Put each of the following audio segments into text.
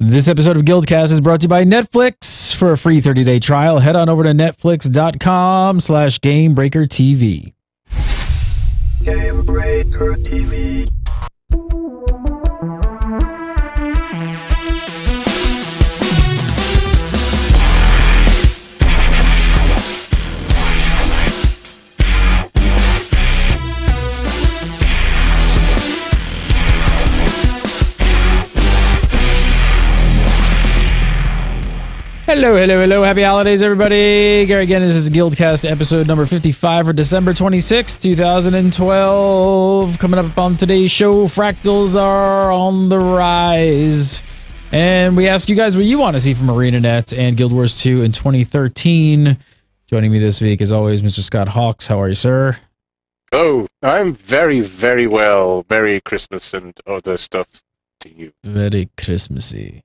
This episode of GuildCast is brought to you by Netflix. For a free 30-day trial, head on over to netflix.com/GamebreakerTV. Gamebreaker TV. Hello, hello, hello. Happy holidays, everybody. Gary again. This is GuildCast episode number 55 for December 26, 2012. Coming up on today's show, Fractals are on the rise. And we asked you guys what you want to see from ArenaNet and Guild Wars 2 in 2013. Joining me this week, as always, Mr. Scott Hawks. How are you, sir? Oh, I'm very, very well. Merry Christmas and other stuff to you. Very Christmassy.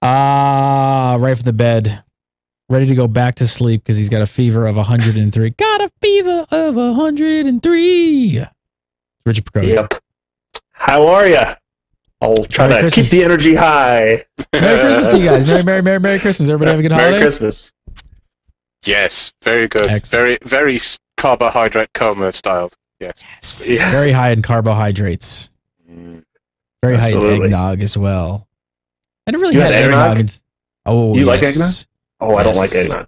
Right from the bed, ready to go back to sleep because he's got a fever of 103. Got a fever of 103. Richard Prokop. Yep. How are you? I'll try Merry to Christmas. keep the energy high. Merry Christmas to you guys. Merry Christmas. Everybody have a good holiday. Merry Christmas. Yes, very good. Excellent. Very carbohydrate coma styled. Yes. Yes. Yeah. Very high in carbohydrates. Very high in Absolutely. eggnog as well. I never really You had had eggnog. eggnog? Oh, You like yes. eggnog? Oh, I don't like Yes. eggnog.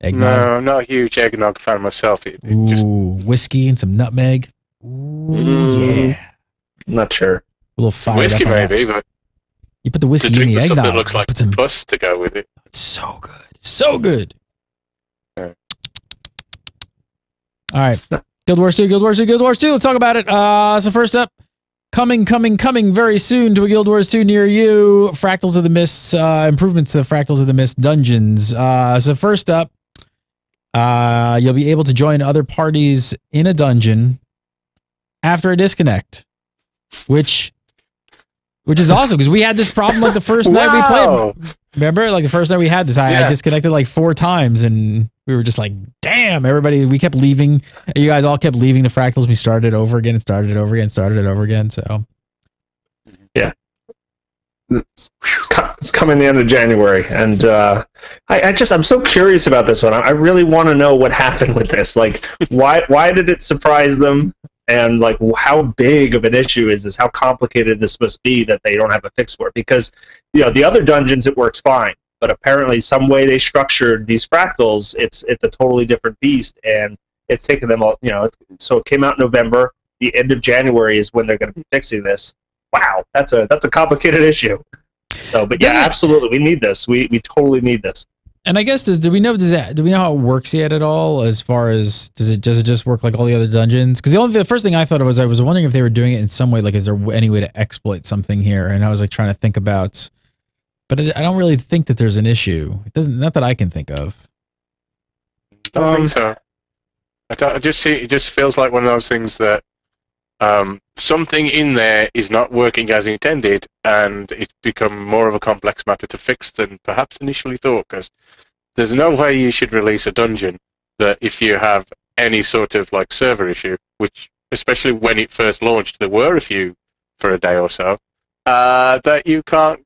Eggnog. No, I'm not a huge eggnog fan myself. It Ooh, just whiskey and some nutmeg. Ooh, yeah. Not sure. A little fire. whiskey maybe, but You put the to whiskey in drink the the stuff eggnog. that looks like put some, pus to go with it. it's so good. So good. Yeah. All right. Guild Wars 2, Guild Wars 2, Guild Wars 2. Let's talk about it. So first up, coming very soon to a Guild Wars 2 near you. Fractals of the Mist, improvements to the Fractals of the Mist dungeons. So first up, you'll be able to join other parties in a dungeon after a disconnect, which is awesome because we had this problem like the first night we played. Remember, like the first night we had this, I disconnected like 4 times, and we were just like, "Damn!" Everybody, we kept leaving. You guys all kept leaving the Fractals. We started over again and started it over again, started it over again. So, Yeah. It's coming the end of January, and I'm so curious about this one. I really want to know what happened with this. Like, why did it surprise them? And like, how big of an issue is this? How complicated this must be that they don't have a fix for it? Because the other dungeons it works fine, but apparently some way they structured these fractals, it's a totally different beast, and it's taken them all. So it came out in November. The end of January is when they're going to be fixing this. Wow, that's a complicated issue. So, but yeah, absolutely, we need this. We totally need this. and I guess do we know how it works yet at all? As far as does it just work like all the other dungeons? Because the first thing I thought of was I was wondering if they were doing it in some way. Like, is there any way to exploit something here? And I was like trying to think about, but I don't really think that there's an issue. It doesn't, not that I can think of. I don't think so. I just see it just feels like one of those things that something in there is not working as intended, and it's become more of a complex matter to fix than perhaps initially thought. Because there's no way you should release a dungeon that if you have any sort of like server issue, which especially when it first launched, there were a few for a day or so, that you can't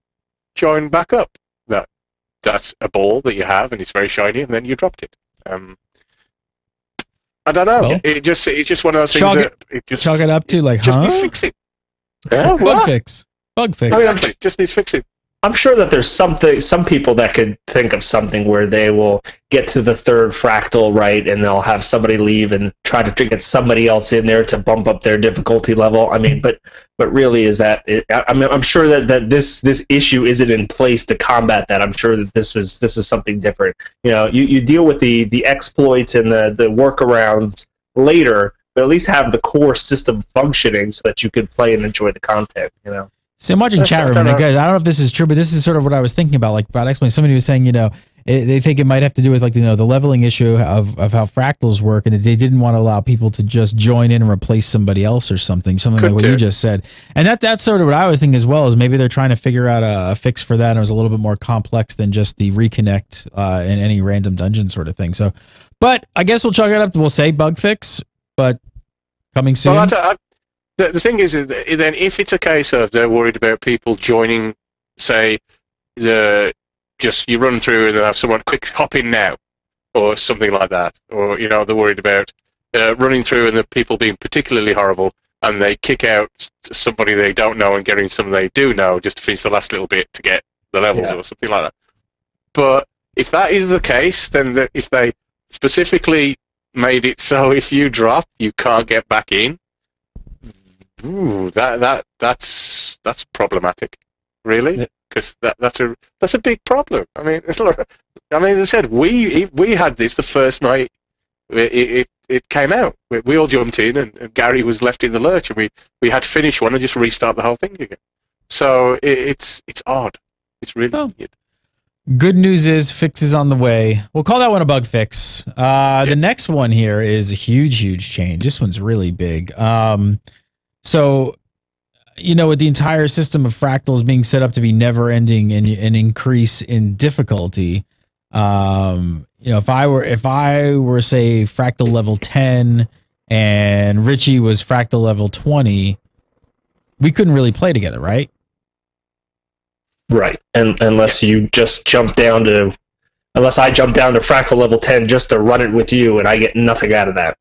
join back up. That's a ball that you have, and it's very shiny, and then you dropped it. I don't know. Well, it's just one of those things Chalk it up to like, just huh? needs fixing. Yeah, Bug fix. Bug fix. I mean, just needs fixing. I'm sure that there's some people that could think of something where they will get to the third fractal, right, and they'll have somebody leave and try to get somebody else in there to bump up their difficulty level. I mean, but really, is that it? I mean, I'm sure that this issue isn't in place to combat that. I'm sure that this is something different. You deal with the exploits and the workarounds later, but at least have the core system functioning so that you can play and enjoy the content. So I'm watching chat room, and guys, I don't know if this is true, but this is sort of what I was thinking about. Like, about explaining, somebody was saying, they think it might have to do with like, the leveling issue of how fractals work, and they didn't want to allow people to just join in and replace somebody else or something like what you just said. And that's sort of what I was thinking as well, is maybe they're trying to figure out a fix for that, and it was a little bit more complex than just the reconnect in any random dungeon sort of thing. So, but I guess we'll chalk it up. We'll say bug fix, but coming soon. Well, the thing is then if it's a case of they're worried about people joining, say, just you run through and then have someone quick hop in now, or something like that, or they're worried about running through and the people being particularly horrible, and they kick out somebody they don't know and getting someone they do know just to finish the last little bit to get the levels or something like that. But if that is the case, then if they specifically made it so if you drop, you can't get back in, that's problematic, really, because that's a big problem. I mean, as I said, we had this the first night it came out. We all jumped in, and Gary was left in the lurch, and we had to finish one and just restart the whole thing again. So it's odd. It's really weird. Good news is fix is on the way. We'll call that one a bug fix. The next one here is a huge change. This one's really big. So, with the entire system of fractals being set up to be never ending and an increase in difficulty, if I were say fractal level 10 and Richie was fractal level 20, we couldn't really play together, right? Right. And unless I jump down to fractal level 10 just to run it with you, and I get nothing out of that.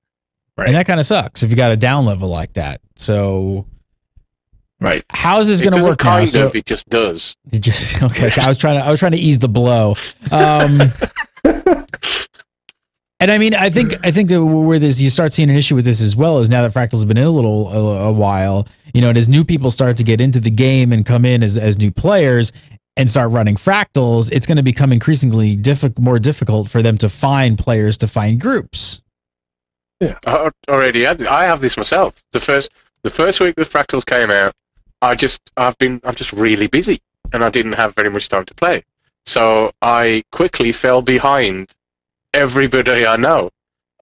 Right. And that kind of sucks if you got a down level like that. So, right. How is this going to work now? It just does. It just okay. I was trying to ease the blow. And I mean, I think that where you start seeing an issue with this as well is now that Fractal's been in a while, and as new people start to get into the game and come in as new players and start running Fractals, it's going to become increasingly more difficult for them to find players, to find groups. Yeah, already I have this myself. The first week the Fractals came out, I'm just really busy and I didn't have very much time to play, so I quickly fell behind everybody I know,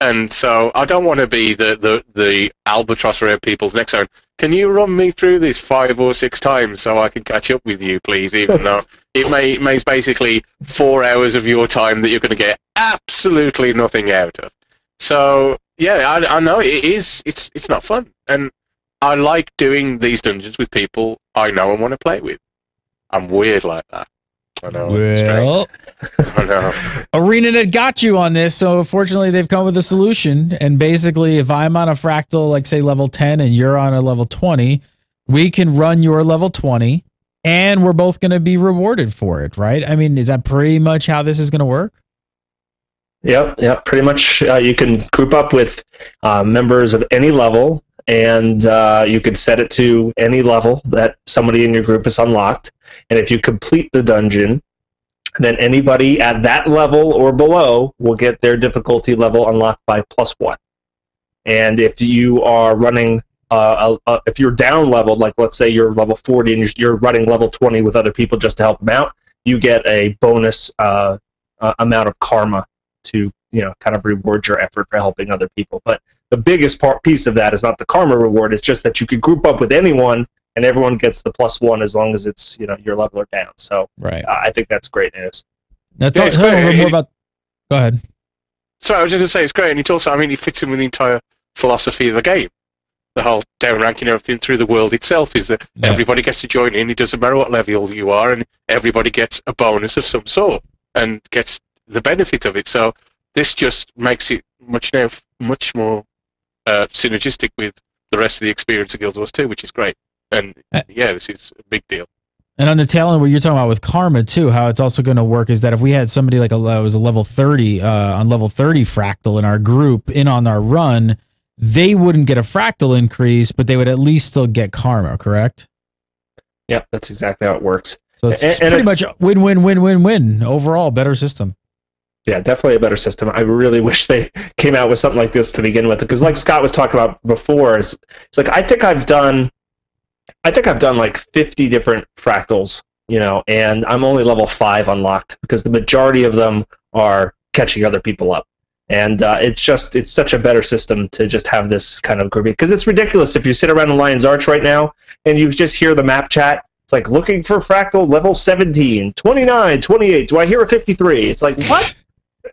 and so I don't want to be the albatross around people's necks. Can you run me through this 5 or 6 times so I can catch up with you, please? Even though it may basically 4 hours of your time that you're going to get absolutely nothing out of. So yeah, I know it's not fun, and I like doing these dungeons with people I know and want to play with. I'm weird like that. I know. Well, I know. ArenaNet got you on this, so fortunately they've come with a solution. And basically, if I'm on a fractal, like say level 10, and you're on a level 20, we can run your level 20, and we're both going to be rewarded for it, right? I mean, is that pretty much how this is going to work? Yep, pretty much. You can group up with members of any level, and you can set it to any level that somebody in your group has unlocked. And if you complete the dungeon, then anybody at that level or below will get their difficulty level unlocked by +1. And if you are running, if you're down leveled, like let's say you're level 40 and you're running level 20 with other people just to help them out, you get a bonus amount of karma to kind of reward your effort for helping other people. But the biggest piece of that is not the karma reward. It's just that you can group up with anyone, and everyone gets the +1 as long as it's your level or down. So right. I think that's great news. Now tell me a little more about. Go ahead. Sorry, I was just going to say it's great, and it also, it fits in with the entire philosophy of the game. The whole down ranking everything through the world itself is that everybody gets to join in. It doesn't matter what level you are, and everybody gets a bonus of some sort and gets the benefit of it. So this just makes it much more synergistic with the rest of the experience of Guild Wars 2, which is great. And yeah, this is a big deal. And on the tail end, what you're talking about with karma too, how it's also going to work is that if we had somebody like was a level 30 on level 30 fractal in our group in on our run, they wouldn't get a fractal increase, but they would at least still get karma, correct? Yep, that's exactly how it works. So it's pretty much win-win-win-win-win overall, better system. Yeah, definitely a better system. I really wish they came out with something like this to begin with, because like Scott was talking about before, it's like I think I've done like 50 different fractals, and I'm only level 5 unlocked because the majority of them are catching other people up. And it's such a better system to just have this kind of grouping, because it's ridiculous if you sit around the Lion's Arch right now and you just hear the map chat. It's like looking for fractal level 17, 29, 28. Do I hear a 53? It's like, what?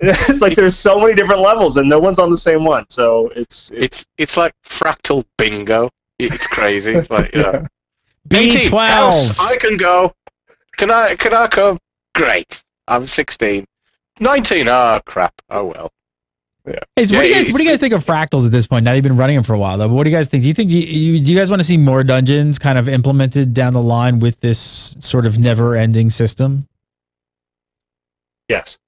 It's like there's so many different levels and no one's on the same one. So it's like fractal bingo. It's crazy. It's like, 18. B12. House, I can go. Can I come? Great. I'm 16. 19. Ah, crap. Oh well. Yeah. Hey, so what do you guys think of Fractals at this point? Now you've been running them for a while, though. But what do you guys think? Do you guys want to see more dungeons kind of implemented down the line with this sort of never-ending system? Yes.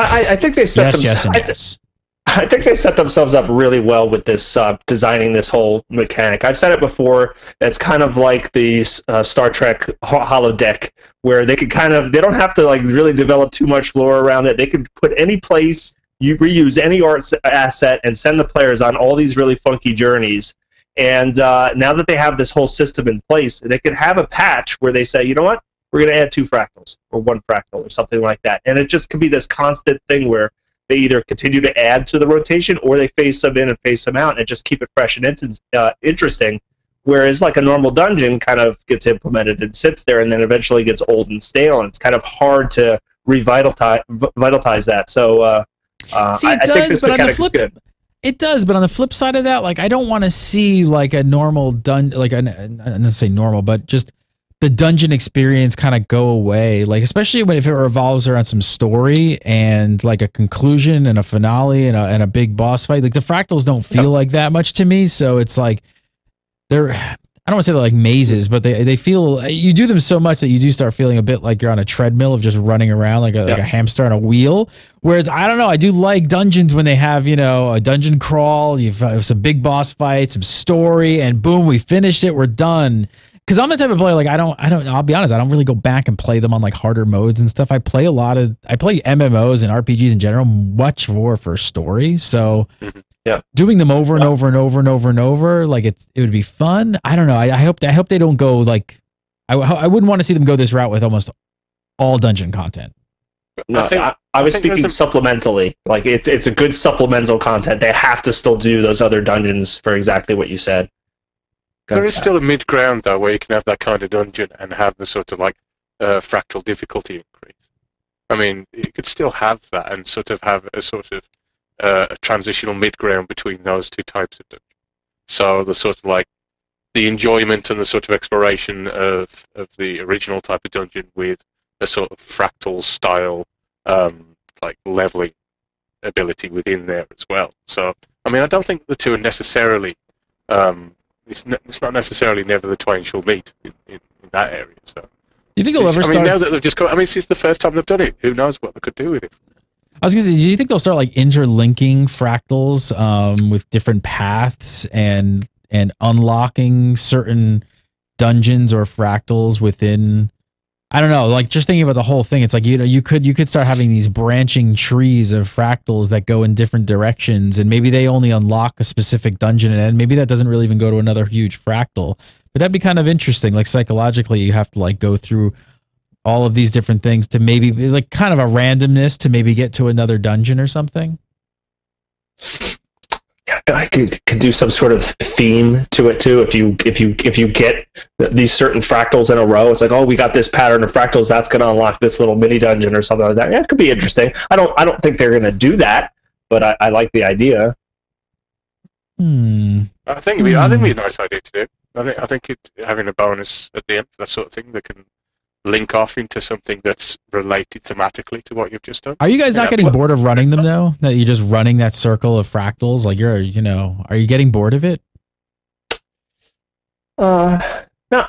I think they set yes. I think they set themselves up really well with this designing this whole mechanic. I've said it before. It's kind of like the Star Trek holodeck, where they could they don't have to like really develop too much lore around it. They could put any place, you reuse any art asset, and send the players on all these really funky journeys. And now that they have this whole system in place, they could have a patch where they say, you know what, we're going to add 2 fractals or 1 fractal or something like that. And it just could be this constant thing where they either continue to add to the rotation or they phase them in and phase them out and just keep it fresh and interesting. Whereas like a normal dungeon kind of gets implemented and sits there and then eventually gets old and stale, and it's kind of hard to revitalize that. So See, I think this mechanic is good. It does, but on the flip side of that, like I don't want to see like a normal I'm not to say normal, but just the dungeon experience kind of go away. Like especially if it revolves around some story and like a conclusion and a finale and a big boss fight. Like the fractals don't feel like that much to me, so it's like they're, I don't want to say they're like mazes, but they feel, you do them so much that you do start feeling a bit like you're on a treadmill of just running around like a hamster on a wheel. Whereas I don't know, I do like dungeons when they have, you know, a dungeon crawl, you've some big boss fights, some story, and boom, we finished it, we're done. Because I'm the type of player, like I'll be honest, I don't really go back and play them on like harder modes and stuff. I play MMOs and RPGs in general much more for story. So doing them over and over and over and over and over, like it would be fun. I don't know. I hope they don't go like, I wouldn't want to see them go this route with almost all dungeon content. No, I was speaking supplementally. Like it's a good supplemental content. They have to still do those other dungeons for exactly what you said. There is still a mid-ground, though, where you can have that kind of dungeon and have the sort of, like, fractal difficulty increase. I mean, you could still have that and sort of have a sort of a transitional mid-ground between those two types of dungeons. So the sort of, like, the enjoyment and the sort of exploration of the original type of dungeon with a sort of fractal style, like, leveling ability within there as well. So, I mean, I don't think the two are necessarily... It's not necessarily never the twain shall meet in that area. So, you think they'll ever start? I mean, now that they've just come, I mean, this is the first time they've done it. Who knows what they could do with it? I was gonna say, do you think they'll start like interlinking fractals with different paths and unlocking certain dungeons or fractals within? I don't know, like just thinking about the whole thing, it's like, you know, you could start having these branching trees of fractals that go in different directions, and maybe they only unlock a specific dungeon, and maybe that doesn't really even go to another huge fractal. But that'd be kind of interesting. Like psychologically, you have to like go through all of these different things to maybe like kind of a randomness to maybe get to another dungeon or something. I could do some sort of theme to it too. If you get these certain fractals in a row, it's like, oh, we got this pattern of fractals, that's going to unlock this little mini dungeon or something like that. Yeah, it could be interesting. I don't think they're going to do that, but I like the idea. I think it'd be a nice idea to do. I think having a bonus at the end for that sort of thing that can link off into something that's related thematically to what you've just done. Are you guys not getting bored of running them though? That you're just running that circle of fractals? Like are you getting bored of it? No.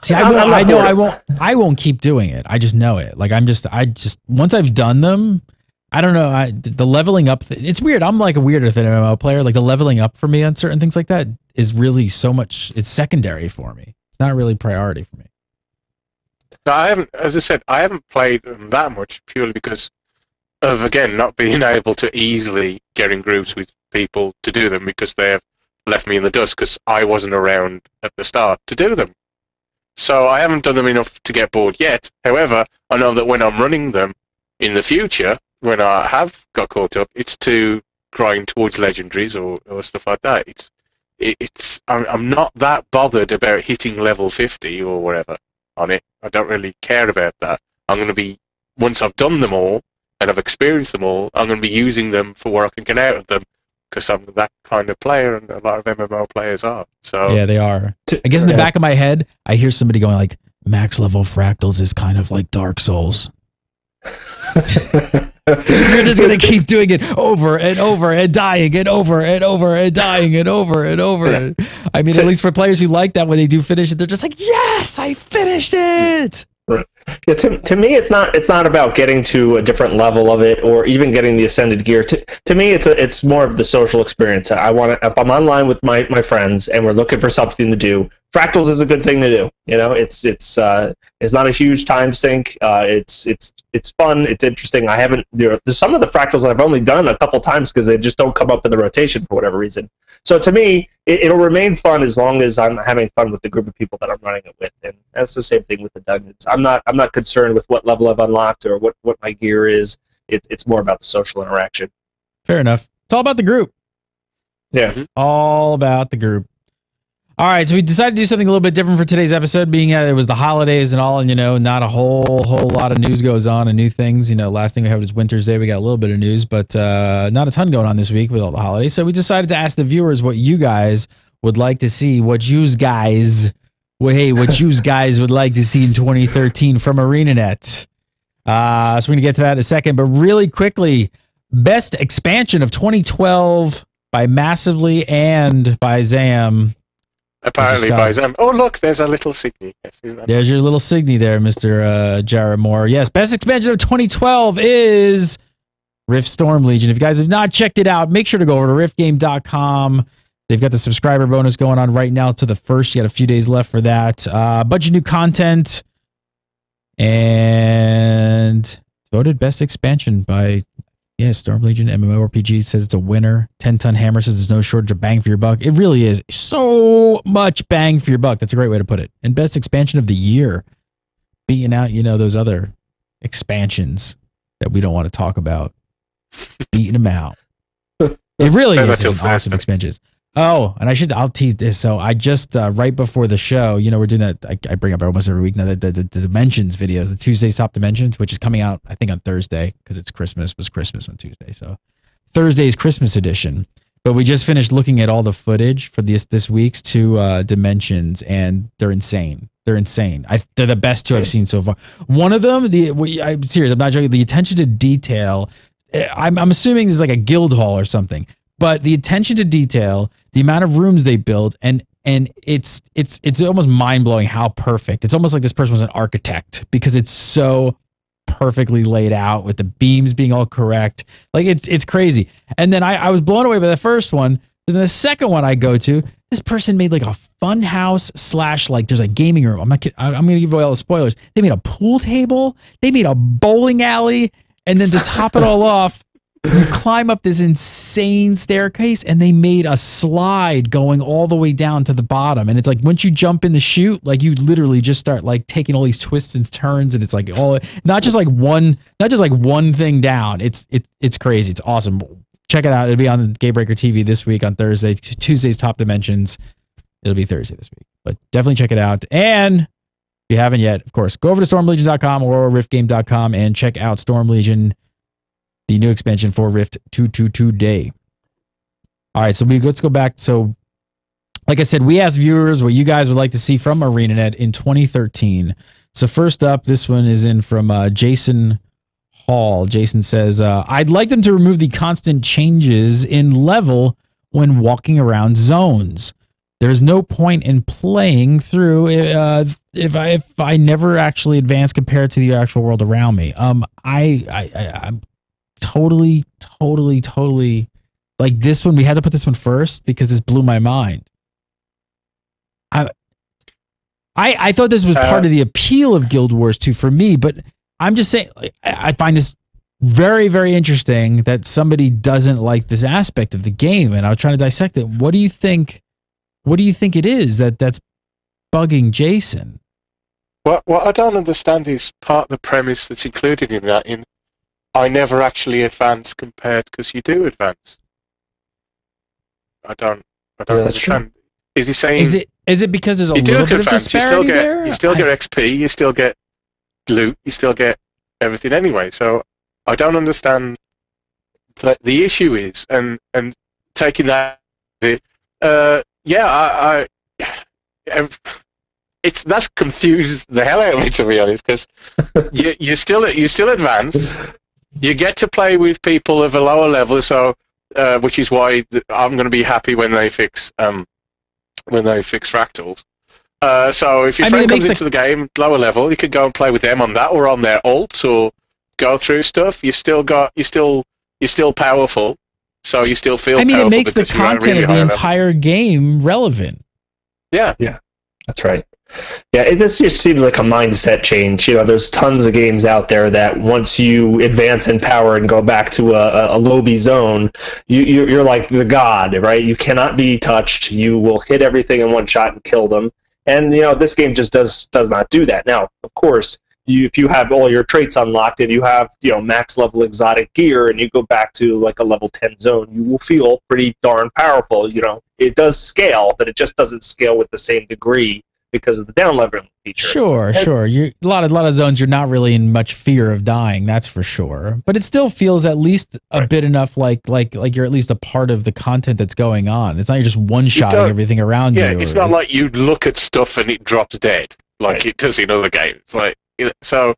See, I won't keep doing it. I just know it. Like I just once I've done them, I don't know. The leveling up, it's weird. I'm like a weirder than an MMO player. Like the leveling up for me on certain things like that is really so much. It's secondary for me. It's not really priority for me. No, I haven't. As I said, I haven't played them that much purely because of, again, not being able to easily get in groups with people to do them because they have left me in the dust because I wasn't around at the start to do them. So I haven't done them enough to get bored yet. However, I know that when I'm running them in the future, when I have got caught up, it's to grind towards legendaries or stuff like that. I'm not that bothered about hitting level 50 or whatever on it. I don't really care about that. I'm going to be, once I've done them all and I've experienced them all, I'm going to be using them for what I can get out of them because I'm that kind of player, and a lot of MMO players are. So yeah, they are. I guess in the back of my head, I hear somebody going like, "Max level Fractals is kind of like Dark Souls." You're just gonna keep doing it over and over and dying and over and over and dying and over and over. I mean, at least for players who like that, when they do finish it, they're just like, "Yes, I finished it." Right. Yeah, to me, it's not about getting to a different level of it or even getting the ascended gear. To me, it's more of the social experience. I want to, if I'm online with my friends and we're looking for something to do, Fractals is a good thing to do. You know, it's not a huge time sink. It's fun. It's interesting. I haven't there's some of the Fractals that I've only done a couple times because they just don't come up in the rotation for whatever reason. So to me, it'll remain fun as long as I'm having fun with the group of people that I'm running it with, and that's the same thing with the dungeons. I'm not concerned with what level I've unlocked or what my gear is. It's more about the social interaction. Fair enough. It's all about the group. Yeah, It's all about the group. All right, so we decided to do something a little bit different for today's episode, being it was the holidays and all, and not a whole lot of news goes on and new things. Last thing we had was Winter's Day. We got a little bit of news, but not a ton going on this week with all the holidays. So we decided to ask the viewers what you guys would like to see, what you guys would like to see in 2013 from ArenaNet. So we're gonna get to that in a second, but really quickly, best expansion of 2012 by Massively and by Zam. Apparently by them. Oh, look, there's a little Signy. Yes, there's your little Signy there, Mr. Jared Moore. Yes, best expansion of 2012 is Rift Storm Legion. If you guys have not checked it out, make sure to go over to riftgame.com. They've got the subscriber bonus going on right now to the 1st. You got a few days left for that. Bunch of new content. And voted best expansion by... Yeah, Storm Legion MMORPG says it's a winner. 10-ton hammer says there's no shortage of bang for your buck. It really is so much bang for your buck. That's a great way to put it. And best expansion of the year, beating out those other expansions that we don't want to talk about, beating them out. It really is an awesome expansion. Oh, and I'll tease this. So I just right before the show, we're doing that. I bring up almost every week now the Dimensions videos, the Tuesday's Top Dimensions, which is coming out I think on Thursday because it's Christmas. It was Christmas on Tuesday, so Thursday's Christmas edition. But we just finished looking at all the footage for this week's 2 Dimensions, and they're insane. They're insane. They're the best 2 I've seen so far. One of them, I'm serious. I'm not joking. The attention to detail. I'm assuming this is like a guild hall or something. But the attention to detail, the amount of rooms they build, and it's almost mind-blowing how perfect. It's almost like this person was an architect because it's so perfectly laid out with the beams being all correct. Like it's crazy. And then I was blown away by the first one. Then the second one I go to, this person made like a fun house / like there's a gaming room. I'm going to give away all the spoilers. They made a pool table. They made a bowling alley. And then to top it all off, you climb up this insane staircase, and they made a slide going all the way down to the bottom. And it's like once you jump in the chute, like you literally just start like taking all these twists and turns, and it's like all not just like one thing down. It's crazy. It's awesome. Check it out. It'll be on Gamebreaker TV this week on Thursday. Tuesday's Top Dimensions. It'll be Thursday this week, but definitely check it out. And if you haven't yet, of course, go over to stormlegion.com or riftgame.com and check out Storm Legion, the new expansion for Rift 222 Day. All right, so let's go back. So, like I said, we asked viewers what you guys would like to see from ArenaNet in 2013. So first up, this one is in from Jason Hall. Jason says, I'd like them to remove the constant changes in level when walking around zones. There's no point in playing through if I never actually advance compared to the actual world around me. I'm totally like this one. We had to put this one first because this blew my mind. I thought this was part of the appeal of Guild Wars 2 for me, but I'm just saying, I find this very, very interesting that somebody doesn't like this aspect of the game, and I was trying to dissect it. What do you think? What do you think it is that's bugging Jason? What I don't understand is part of the premise that's included in that. I never actually advance compared because you do advance. I don't understand. True. Is he saying? Is it because there's a little bit of disparity there? You still get XP. You still get loot. You still get everything anyway. So I don't understand. The issue is, and taking that, that's confused the hell out of me, to be honest, because you still advance. You get to play with people of a lower level, so which is why I'm going to be happy when they fix Fractals. So if your friend comes into the game lower level, you could go and play with them on that or on their alt or go through stuff. You're still powerful, so you still feel. It makes the content of the entire game relevant. Yeah, that's right. Yeah, this just seems like a mindset change. There's tons of games out there that once you advance in power and go back to a lobby zone, you're like the god, right? You cannot be touched. You will hit everything in one shot and kill them. And this game just does not do that. Now, of course, if you have all your traits unlocked and you have max level exotic gear and you go back to like a level 10 zone, you will feel pretty darn powerful. It does scale, but it just doesn't scale with the same degree because of the down leveling feature. Sure. A lot of zones you're not really in much fear of dying, that's for sure. But it still feels at least a bit enough like you're at least a part of the content that's going on. It's not you're just one-shotting everything around you. Yeah, it's not like you look at stuff and it drops dead like it does in other games. So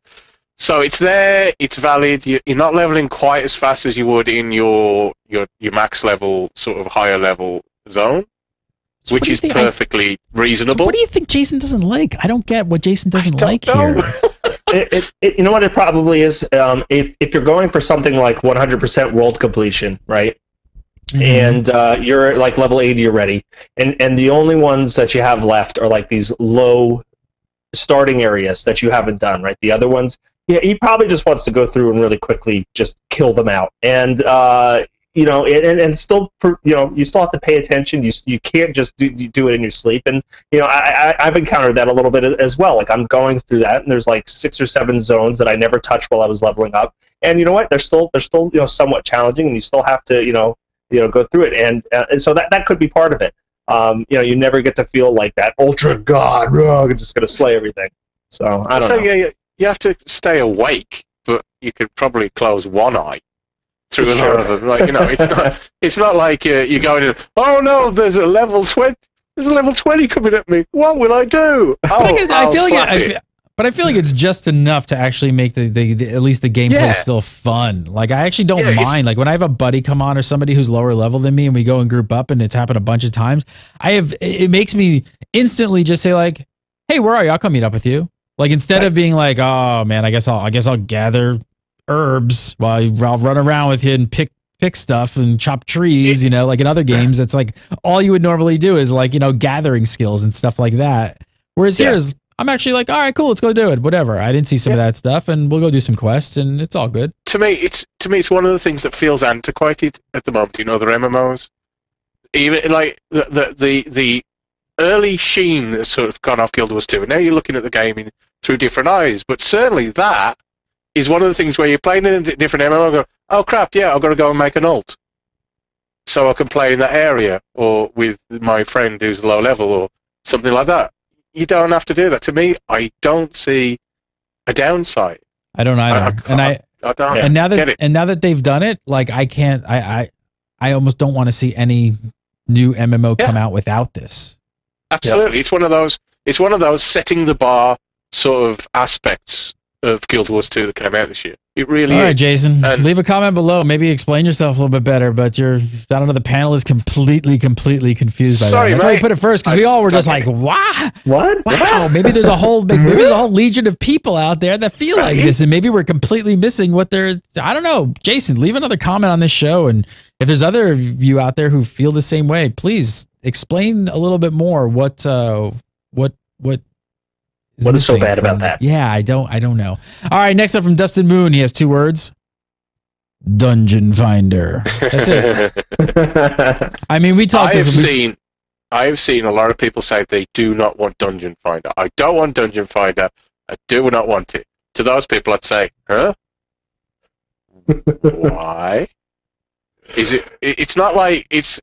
it's there, it's valid. You're not leveling quite as fast as you would in your max level, sort of higher level zone. So which is perfectly reasonable. What do you think Jason doesn't like? I don't get what Jason doesn't like here. You know what it probably is? If you're going for something like 100% world completion, right? And you're like level 80 already, and the only ones that you have left are like these low starting areas that you haven't done, right? The other ones, he probably just wants to go through and really quickly just kill them out. And and still, you still have to pay attention. You can't just do it in your sleep. And I've encountered that a little bit as well. Like I'm going through that, and there's like 6 or 7 zones that I never touched while I was leveling up. And you know what? They're still somewhat challenging, and you still have to go through it. And so that could be part of it. You never get to feel like that ultra god. I'm just gonna slay everything. So I don't know. Yeah, you have to stay awake, but you could probably close one eye through a lot of them. It's not like you're going in, oh no, there's a level 20 coming at me. What will I do? But I feel like it's just enough to actually make the at least the gameplay still fun. Like I actually don't mind. Like when I have a buddy come on or somebody who's lower level than me and we go and group up and it's happened a bunch of times, it makes me instantly just say like, hey, where are you? I'll come meet up with you. Like instead of being like, oh man, I guess I'll gather herbs while I'll run around with you and pick stuff and chop trees, like in other games, that's like all you would normally do is like, gathering skills and stuff like that. Whereas here is I'm actually like, all right, cool, let's go do it. Whatever. I didn't see some of that stuff and we'll go do some quests and it's all good. To me, it's one of the things that feels antiquated at the moment in other MMOs. Even like the early sheen has sort of gone off Guild Wars 2, and now you're looking at the game through different eyes. But certainly that is one of the things where you're playing in a different MMO and go, oh crap, yeah, I've got to go and make an alt so I can play in that area or with my friend who's low level or something like that. You don't have to do that. To me, I don't see a downside. I don't either. And now that they've done it, like I almost don't want to see any new MMO come out without this. Absolutely. It's one of those setting the bar sort of aspects of Guild Wars 2 that came out this year. It really is. All right, Jason, leave a comment below. Maybe explain yourself a little bit better, but I don't know, the panel is completely confused by that. That's why I put it first, because we all were just like, what? Wow, maybe there's a whole legion of people out there that feel like this, and maybe we're completely missing what they're, I don't know. Jason, leave another comment on this show, and if there's other of you out there who feel the same way, please explain a little bit more what is so bad about that? Yeah, I don't know. All right, next up from Dustin Moon, he has 2 words. Dungeon Finder. That's it. I mean, we talked. I have seen a lot of people say they do not want Dungeon Finder. I don't want Dungeon Finder. I do not want it. To those people, I'd say, huh? Why? Is it? It's not like it's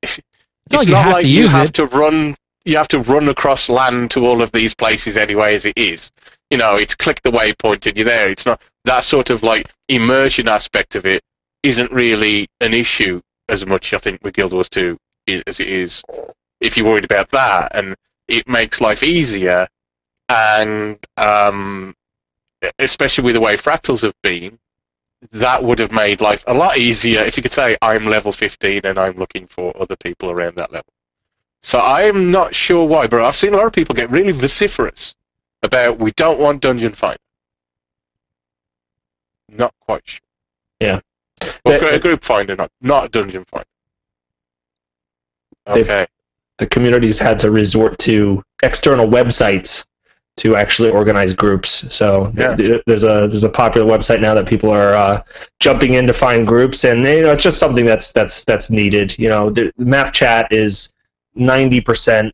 not like you have to run. You have to run across land to all of these places anyway, as it is. It's click the waypoint and you're there. It's not that sort of like immersion aspect of it isn't really an issue as much, I think, with Guild Wars 2 as it is if you're worried about that, and it makes life easier, and especially with the way Fractals have been, that would have made life a lot easier if you could say, I'm level 15 and I'm looking for other people around that level. So I'm not sure why, but I've seen a lot of people get really vociferous about, we don't want Dungeon Finder. Not quite sure. Yeah. Well, a group finder, not a Dungeon Finder. Okay. The community's had to resort to external websites to actually organize groups. So there's a popular website now that people are jumping in to find groups, and it's just something that's needed. The map chat is 90%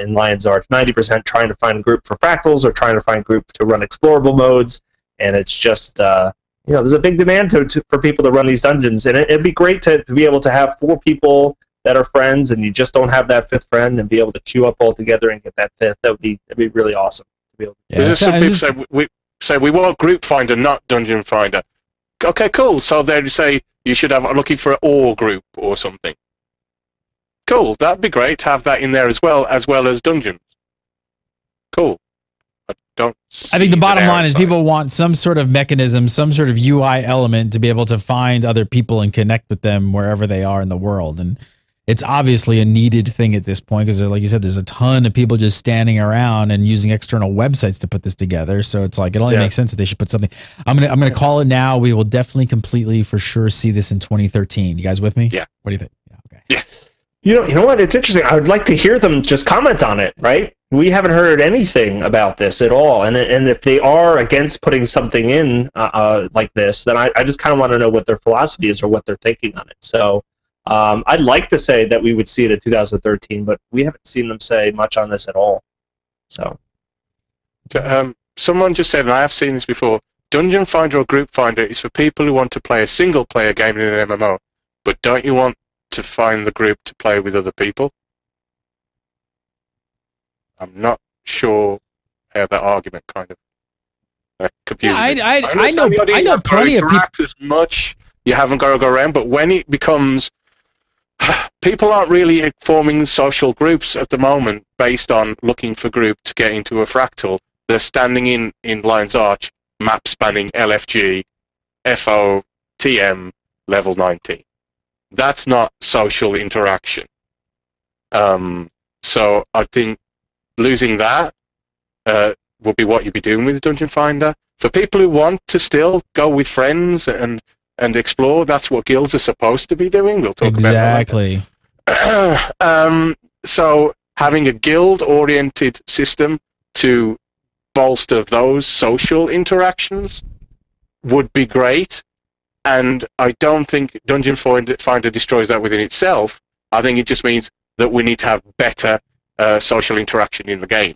in Lion's Arch, 90% trying to find a group for Fractals or trying to find a group to run explorable modes, and it's just there's a big demand for people to run these dungeons, and it'd be great to be able to have 4 people that are friends, and you just don't have that 5th friend, and be able to queue up all together and get that 5th. That'd be really awesome. There's some people say we want Group Finder, not Dungeon Finder. Okay, cool. So they'd say you should have looking for an OR group or something. Cool. That'd be great to have that in there as well as dungeons. Cool. I think the bottom line is people want some sort of mechanism, some sort of UI element to be able to find other people and connect with them wherever they are in the world. And it's obviously a needed thing at this point because, like you said, there's a ton of people just standing around and using external websites to put this together. So it's like it only makes sense that they should put something. I'm gonna call it now. We will definitely completely for sure see this in 2013. You guys with me? Yeah. What do you think? Yeah. Okay. Yeah. You know what? It's interesting. I would like to hear them just comment on it, right? We haven't heard anything about this at all. And if they are against putting something in like this, then I just kind of want to know what their philosophy is or what they're thinking on it. So I'd like to say that we would see it in 2013, but we haven't seen them say much on this at all. So, someone just said, and I have seen this before, Dungeon Finder or Group Finder is for people who want to play a single-player game in an MMO, but don't you want to find the group to play with other people? I'm not sure how that argument kind of confuses me. I know plenty of people. As much, you haven't got to go around, but when it becomes, people aren't really forming social groups at the moment based on looking for group to get into a Fractal. They're standing in Lion's Arch, map spanning LFG, FO, TM, level 19. That's not social interaction. So I think losing that will be what you'd be doing with Dungeon Finder. For people who want to still go with friends and explore, that's what guilds are supposed to be doing. We'll talk about that later. So having a guild-oriented system to bolster those social interactions would be great. And I don't think Dungeon Finder destroys that within itself. I think it just means that we need to have better social interaction in the game.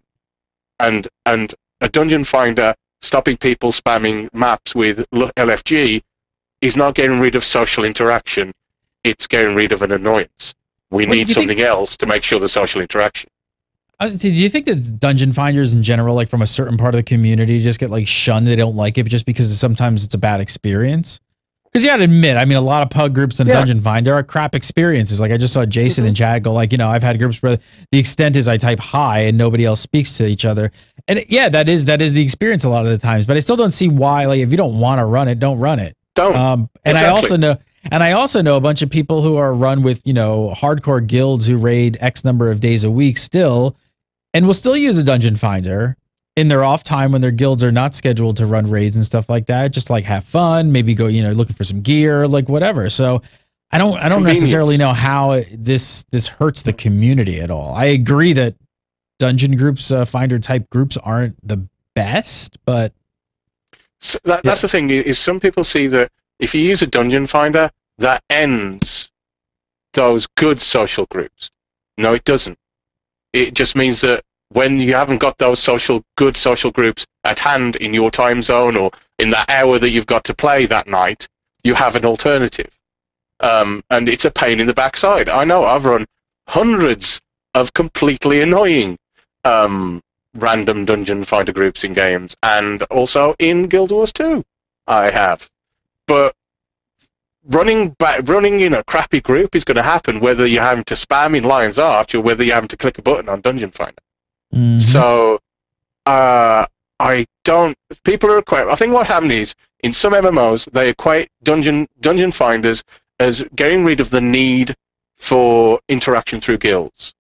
And a Dungeon Finder stopping people spamming maps with LFG is not getting rid of social interaction. It's getting rid of an annoyance. We need something else to make sure the social interaction. Do you think that Dungeon Finders in general, like from a certain part of the community, just get like shunned? They don't like it just because sometimes it's a bad experience? Because you got to admit, I mean, a lot of pug groups in Dungeon Finder are crap experiences. Like I just saw Jason and Chad go like, I've had groups where the extent is I type hi and nobody else speaks to each other. And yeah, that is the experience a lot of the times. But I still don't see why, like if you don't want to run it, don't run it. Don't. And exactly. I also know a bunch of people who are run with, hardcore guilds who raid X number of days a week still, and will still use a Dungeon Finder in their off time when their guilds are not scheduled to run raids and stuff like that, just to like have fun, maybe go, looking for some gear, like whatever. So I don't necessarily know how this hurts the community at all. I agree that dungeon groups, finder type groups aren't the best, but so that's the thing is some people see that if you use a Dungeon Finder, that ends those good social groups. No, it doesn't. It just means that when you haven't got those good social groups at hand in your time zone or in that hour that you've got to play that night, you have an alternative. And it's a pain in the backside. I know I've run hundreds of completely annoying random Dungeon Finder groups in games, and also in Guild Wars 2 I have. But running in a crappy group is going to happen whether you're having to spam in Lion's Arch or whether you're having to click a button on Dungeon Finder. Mm-hmm. So, people are I think what happened is, in some MMOs, they equate Dungeon Finders as getting rid of the need for interaction through guilds.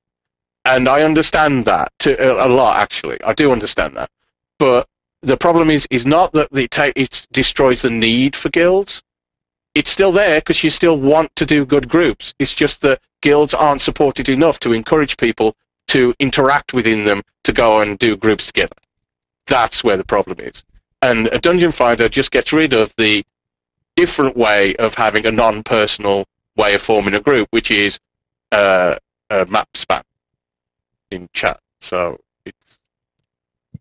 And I understand that a lot, actually. I do understand that. But the problem is not that it destroys the need for guilds. It's still there because you still want to do good groups. It's just that guilds aren't supported enough to encourage people to interact within them to go and do groups together. That's where the problem is. And a Dungeon Finder just gets rid of the different way of having a non-personal way of forming a group, which is a map spam in chat. So it's...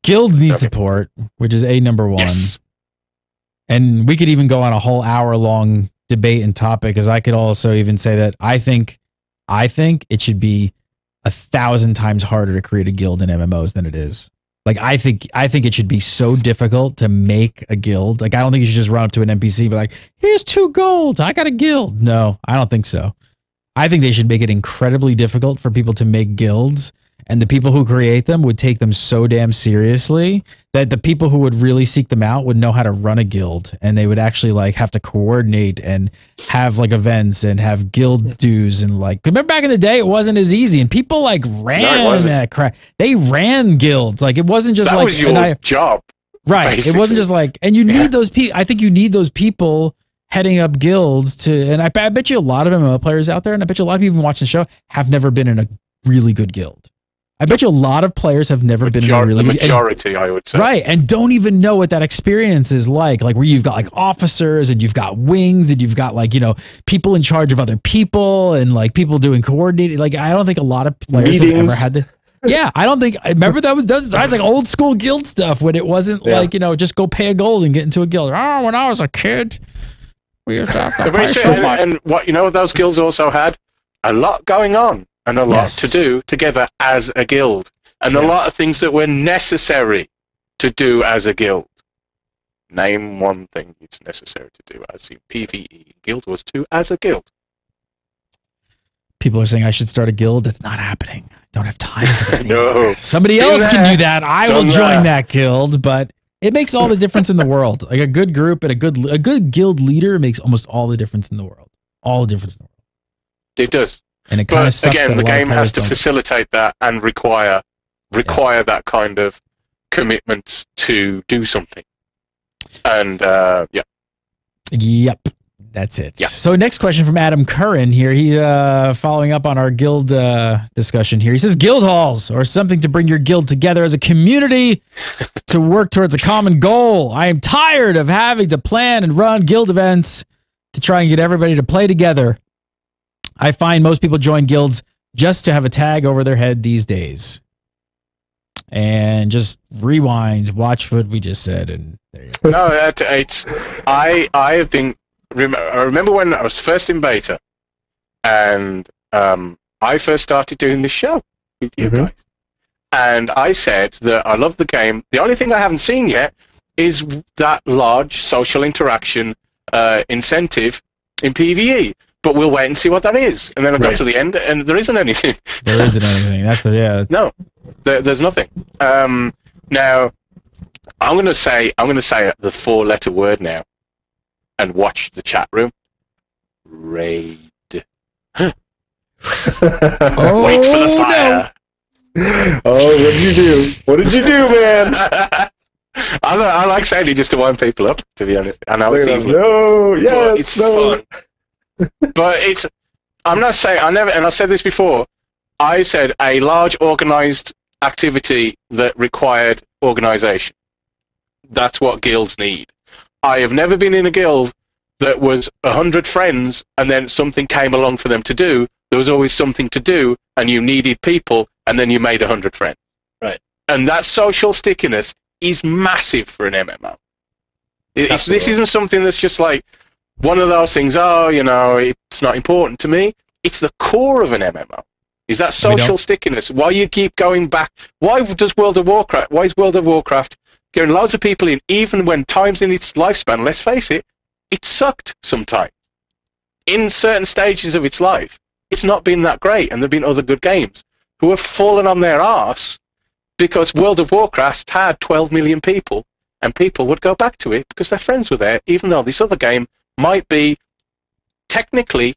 Guilds need support, which is number one. Yes. And we could even go on a whole hour-long debate and topic, because I could also even say that I think it should be 1,000 times harder to create a guild in MMOs than it is. Like, I think it should be so difficult to make a guild. Like, I don't think you should just run up to an NPC and be like, here's 2 gold, I got a guild. No, I don't think so. I think they should make it incredibly difficult for people to make guilds, and the people who create them would take them so damn seriously that the people who would really seek them out would know how to run a guild, and they would actually like have to coordinate and have like events and have guild dues, and like, remember back in the day it wasn't as easy, and people like ran that crap. They ran guilds. Like, it wasn't just that like was your job. Right. Basically. It wasn't just like, and you need those people. I think you need those people heading up guilds to, and I bet you a lot of MMO players out there, and I bet you a lot of people watching the show have never been in a really good guild. I bet you a lot of players have never been in a really good... The majority, I would say. Right, and don't even know what that experience is like where you've got like officers, and you've got wings, and you've got like, you know, people in charge of other people, and like people doing coordinating. Like, I don't think a lot of players have ever had to... Yeah, I don't think... Remember that's like old school guild stuff when it wasn't like, you know, just go pay a gold and get into a guild. Oh, when I was a kid, we used to have to pay so much. And what, you know what those guilds also had? A lot going on. And a lot to do together as a guild. And a lot of things that were necessary to do as a guild. Name one thing it's necessary to do as in PvE. Guild Wars 2 as a guild. People are saying I should start a guild. That's not happening. I don't have time for that anymore. No. Somebody else can do that. I will join that guild, but it makes all the difference in the world. Like, a good group and a good guild leader makes almost all the difference in the world. All the difference in the world. It does. And it kind of sucks. Again, the game has to facilitate that and require that kind of commitment to do something. And Yep. That's it. Yeah. So next question from Adam Curran here. He following up on our guild discussion here. He says guild halls, or something to bring your guild together as a community to work towards a common goal. I am tired of having to plan and run guild events to try and get everybody to play together. I find most people join guilds just to have a tag over their head these days. And just rewind, watch what we just said, and there you go. No, I have been. I remember when I was first in beta, and I first started doing this show with you guys, and I said that I love the game. The only thing I haven't seen yet is that large social interaction incentive in PvE. But we'll wait and see what that is. And then I got to the end, and there isn't anything. There isn't anything. That's No, there's nothing. Now, I'm going to say the 4-letter word now, and watch the chat room. Raid. Oh, wait for the fire. No. Oh, what did you do? What did you do, man? I like Sadie just to wind people up, to be honest. I know it's evil. No, yes, it's fun. But I'm not saying, and I said this before, I said a large organized activity that required organization. That's what guilds need. I have never been in a guild that was 100 friends and then something came along for them to do. There was always something to do, and you needed people, and then you made 100 friends. Right. And that social stickiness is massive for an MMO. This isn't something that's just like one of those things, oh, you know, it's not important to me. It's the core of an MMO. Is that social stickiness? Why you keep going back? Why is World of Warcraft getting loads of people in, even when times in its lifespan, let's face it, it sucked sometimes. in certain stages of its life, it's not been that great, and there've been other good games who have fallen on their arse because World of Warcraft had 12 million people, and people would go back to it because their friends were there, even though this other game might be technically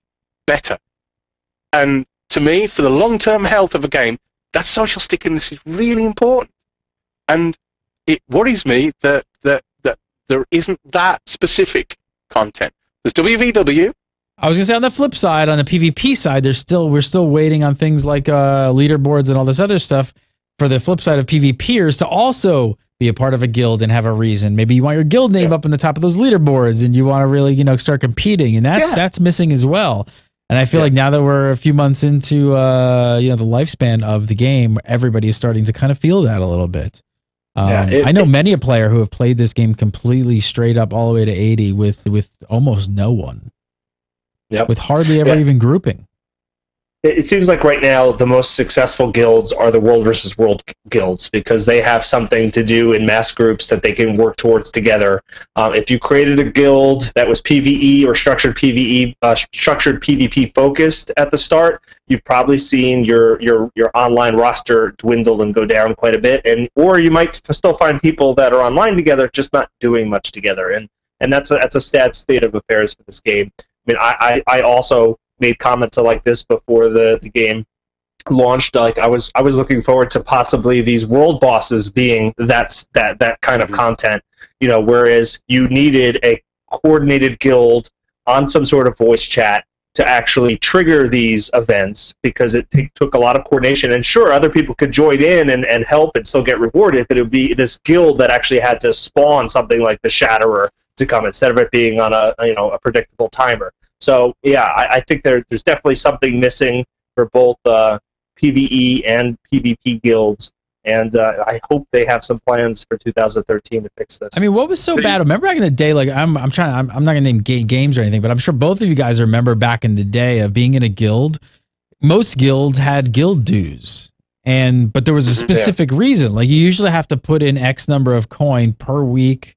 better. And to me, for the long-term health of a game, that social stickiness is really important. And it worries me that there isn't that specific content. There's WVW. I was gonna say on the flip side, on the PvP side, we're still waiting on things like leaderboards and all this other stuff for the flip side of PvPers to also be a part of a guild and have a reason. Maybe you want your guild name up on the top of those leaderboards, and you want to really, start competing, and that's missing as well. And I feel like now that we're a few months into the lifespan of the game, everybody is starting to kind of feel that a little bit. I know many a player who have played this game completely straight up all the way to 80 with almost no one. Yep. With hardly ever even grouping. It seems like right now the most successful guilds are the world versus world guilds because they have something to do in mass groups that they can work towards together. If you created a guild that was PvE or structured PvP focused at the start, you've probably seen your online roster dwindle and go down quite a bit, or you might still find people that are online together just not doing much together, and that's a sad state of affairs for this game. I mean, I also made comments like this before the game launched. Like I was looking forward to possibly these world bosses being that kind of content, whereas you needed a coordinated guild on some sort of voice chat to actually trigger these events, because it took a lot of coordination. And sure, other people could join in and help and still get rewarded, but it would be this guild that actually had to spawn something like the Shatterer to come instead of it being on a predictable timer. So yeah, I think there's definitely something missing for both PvE and PvP guilds, and I hope they have some plans for 2013 to fix this. I mean, what was so bad? Remember back in the day, like I'm not gonna name games or anything, but I'm sure both of you guys remember back in the day of being in a guild. Most guilds had guild dues, but there was a specific reason. Like you usually have to put in X number of coin per week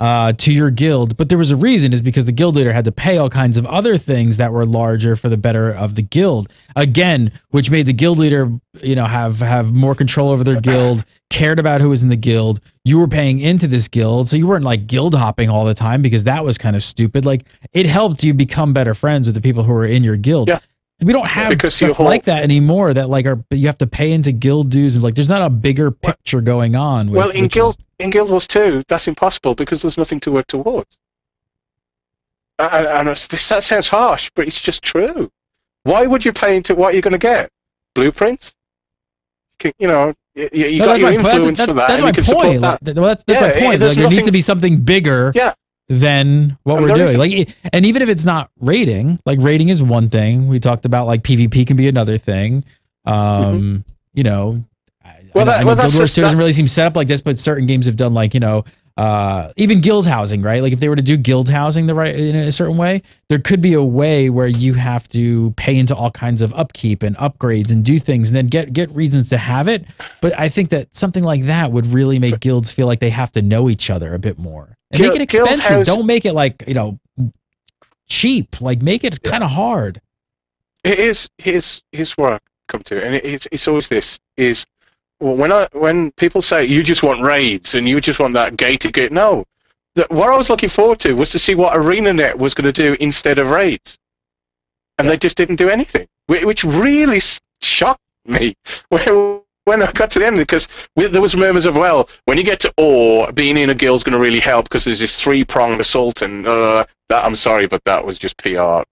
to your guild, but there was a reason, is because the guild leader had to pay all kinds of other things that were larger for the better of the guild, again, which made the guild leader have more control over their guild, cared about who was in the guild. You were paying into this guild, so you weren't like guild hopping all the time, because that was kind of stupid. Like it helped you become better friends with the people who were in your guild. We don't have stuff like that anymore, that you have to pay into guild dues, and like there's not a bigger picture going on. In Guild Wars 2, that's impossible because there's nothing to work towards. And that sounds harsh, but it's just true. Why would you pay into what you're going to get? Blueprints? You got your influence for that. That's my point. That's my point. Like, there needs to be something bigger than what we're doing. Like, and even if it's not raiding, like raiding is one thing. We talked about like PvP can be another thing. Guild Wars 2 doesn't really seem set up like this, but certain games have done like, even guild housing, right? Like if they were to do guild housing in a certain way, there could be a way where you have to pay into all kinds of upkeep and upgrades and do things and then get reasons to have it. But I think that something like that would really make guilds feel like they have to know each other a bit more. And make it expensive. Don't make it like, cheap. Like make it kind of hard. Here's where I come to, and it's always this, is when people say you just want raids and you just want that gated gate, no. What I was looking forward to was to see what ArenaNet was going to do instead of raids, and they just didn't do anything, which really shocked me when I got to the end, because there was murmurs of, well, when you get to ore, being in a guild's going to really help because there's this three-pronged assault, and that, I'm sorry, but that was just PR.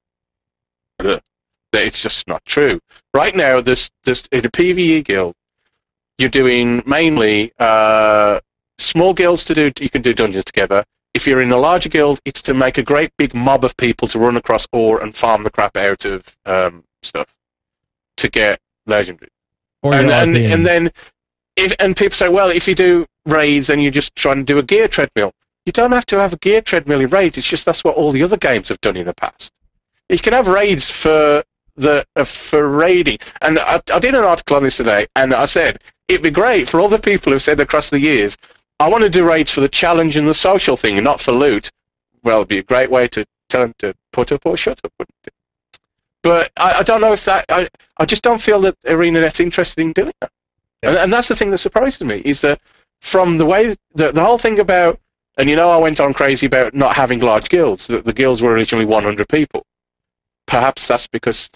It's just not true. Right now, there's in a PvE guild, you're doing mainly small guilds you can do dungeons together. If you're in a larger guild, it's to make a great big mob of people to run across ore and farm the crap out of stuff to get legendary. And then people say, well, if you do raids, then you're just trying to do a gear treadmill. You don't have to have a gear treadmill in raids. It's just that's what all the other games have done in the past. You can have raids for raiding. And I did an article on this today, and I said it'd be great for all the people who've said across the years, I want to do raids for the challenge and the social thing, and not for loot. Well, it'd be a great way to tell them to put up or shut up, wouldn't it? But I don't know if that... I just don't feel that ArenaNet's interested in doing that. Yeah. And that's the thing that surprises me, is that from the way... The whole thing about... And I went on crazy about not having large guilds. The guilds were originally 100 people. Perhaps that's because